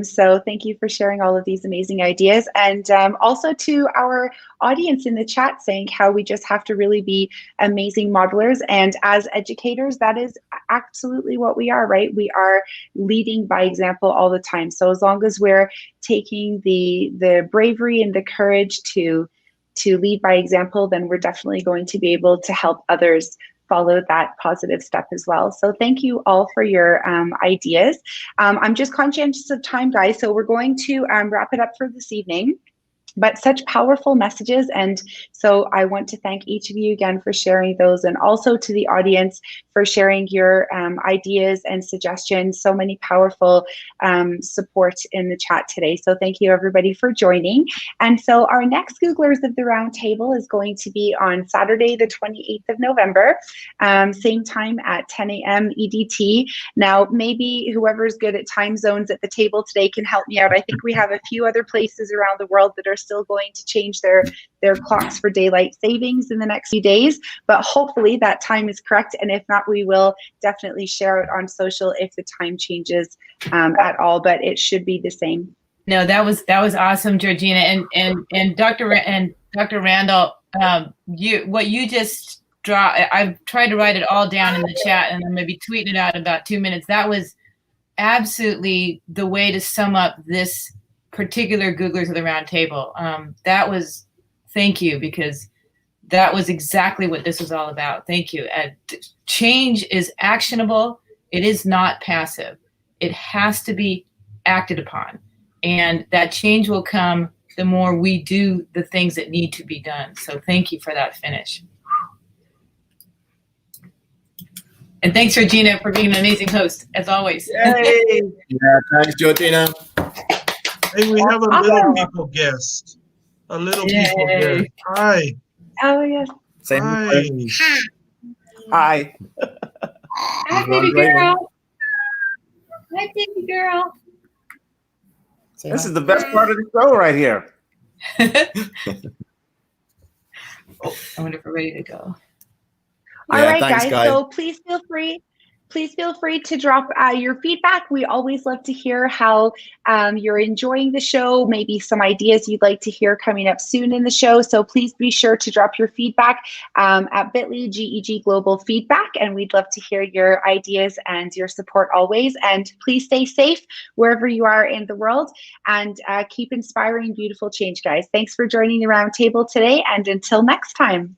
So thank you for sharing all of these amazing ideas. And also to our audience in the chat saying how we just have to really be amazing modelers. And as educators, that is absolutely what we are, right? We are leading by example all the time. So as long as we're taking the bravery and the courage to lead by example, then we're definitely going to be able to help others follow that positive step as well. So thank you all for your ideas. I'm just conscientious of time, guys, so we're going to wrap it up for this evening. But such powerful messages. And so I want to thank each of you again for sharing those, and also to the audience for sharing your ideas and suggestions. So many powerful support in the chat today. So thank you everybody for joining. And so our next Googlers of the Round Table is going to be on Saturday, the 28th of November, same time at 10 a.m. EDT. Now, maybe whoever's good at time zones at the table today can help me out. I think we have a few other places around the world that are still going to change their clocks for daylight savings in the next few days, but hopefully that time is correct. And if not, we will definitely share it on social if the time changes at all, but it should be the same. No, that was awesome, Georgina, and Dr. Randall. What you just I've tried to write it all down in the chat, and I'm maybe tweeting it out in about 2 minutes. That was absolutely the way to sum up this particular Googlers of the Round Table. Thank you, because that was exactly what this was all about. Thank you. Change is actionable. It is not passive. It has to be acted upon. And that change will come the more we do the things that need to be done. So thank you for that finish. And thanks, Regina, for being an amazing host, as always. Yay. Yeah, thanks, Georgina. Hey, we have a little people guest. A little people guest. Hi. Oh, yes. Hi. Hi. Hi, baby girl. Hi, baby girl. This is the best part of the show right here. Oh, I wonder if we're ready to go. All Yeah, right, thanks, guys. So please feel free to drop your feedback. We always love to hear how you're enjoying the show, maybe some ideas you'd like to hear coming up soon in the show. So please be sure to drop your feedback at bit.ly GEG Global Feedback, and we'd love to hear your ideas and your support always. And please stay safe wherever you are in the world, and keep inspiring beautiful change, guys. Thanks for joining the round table today, and until next time.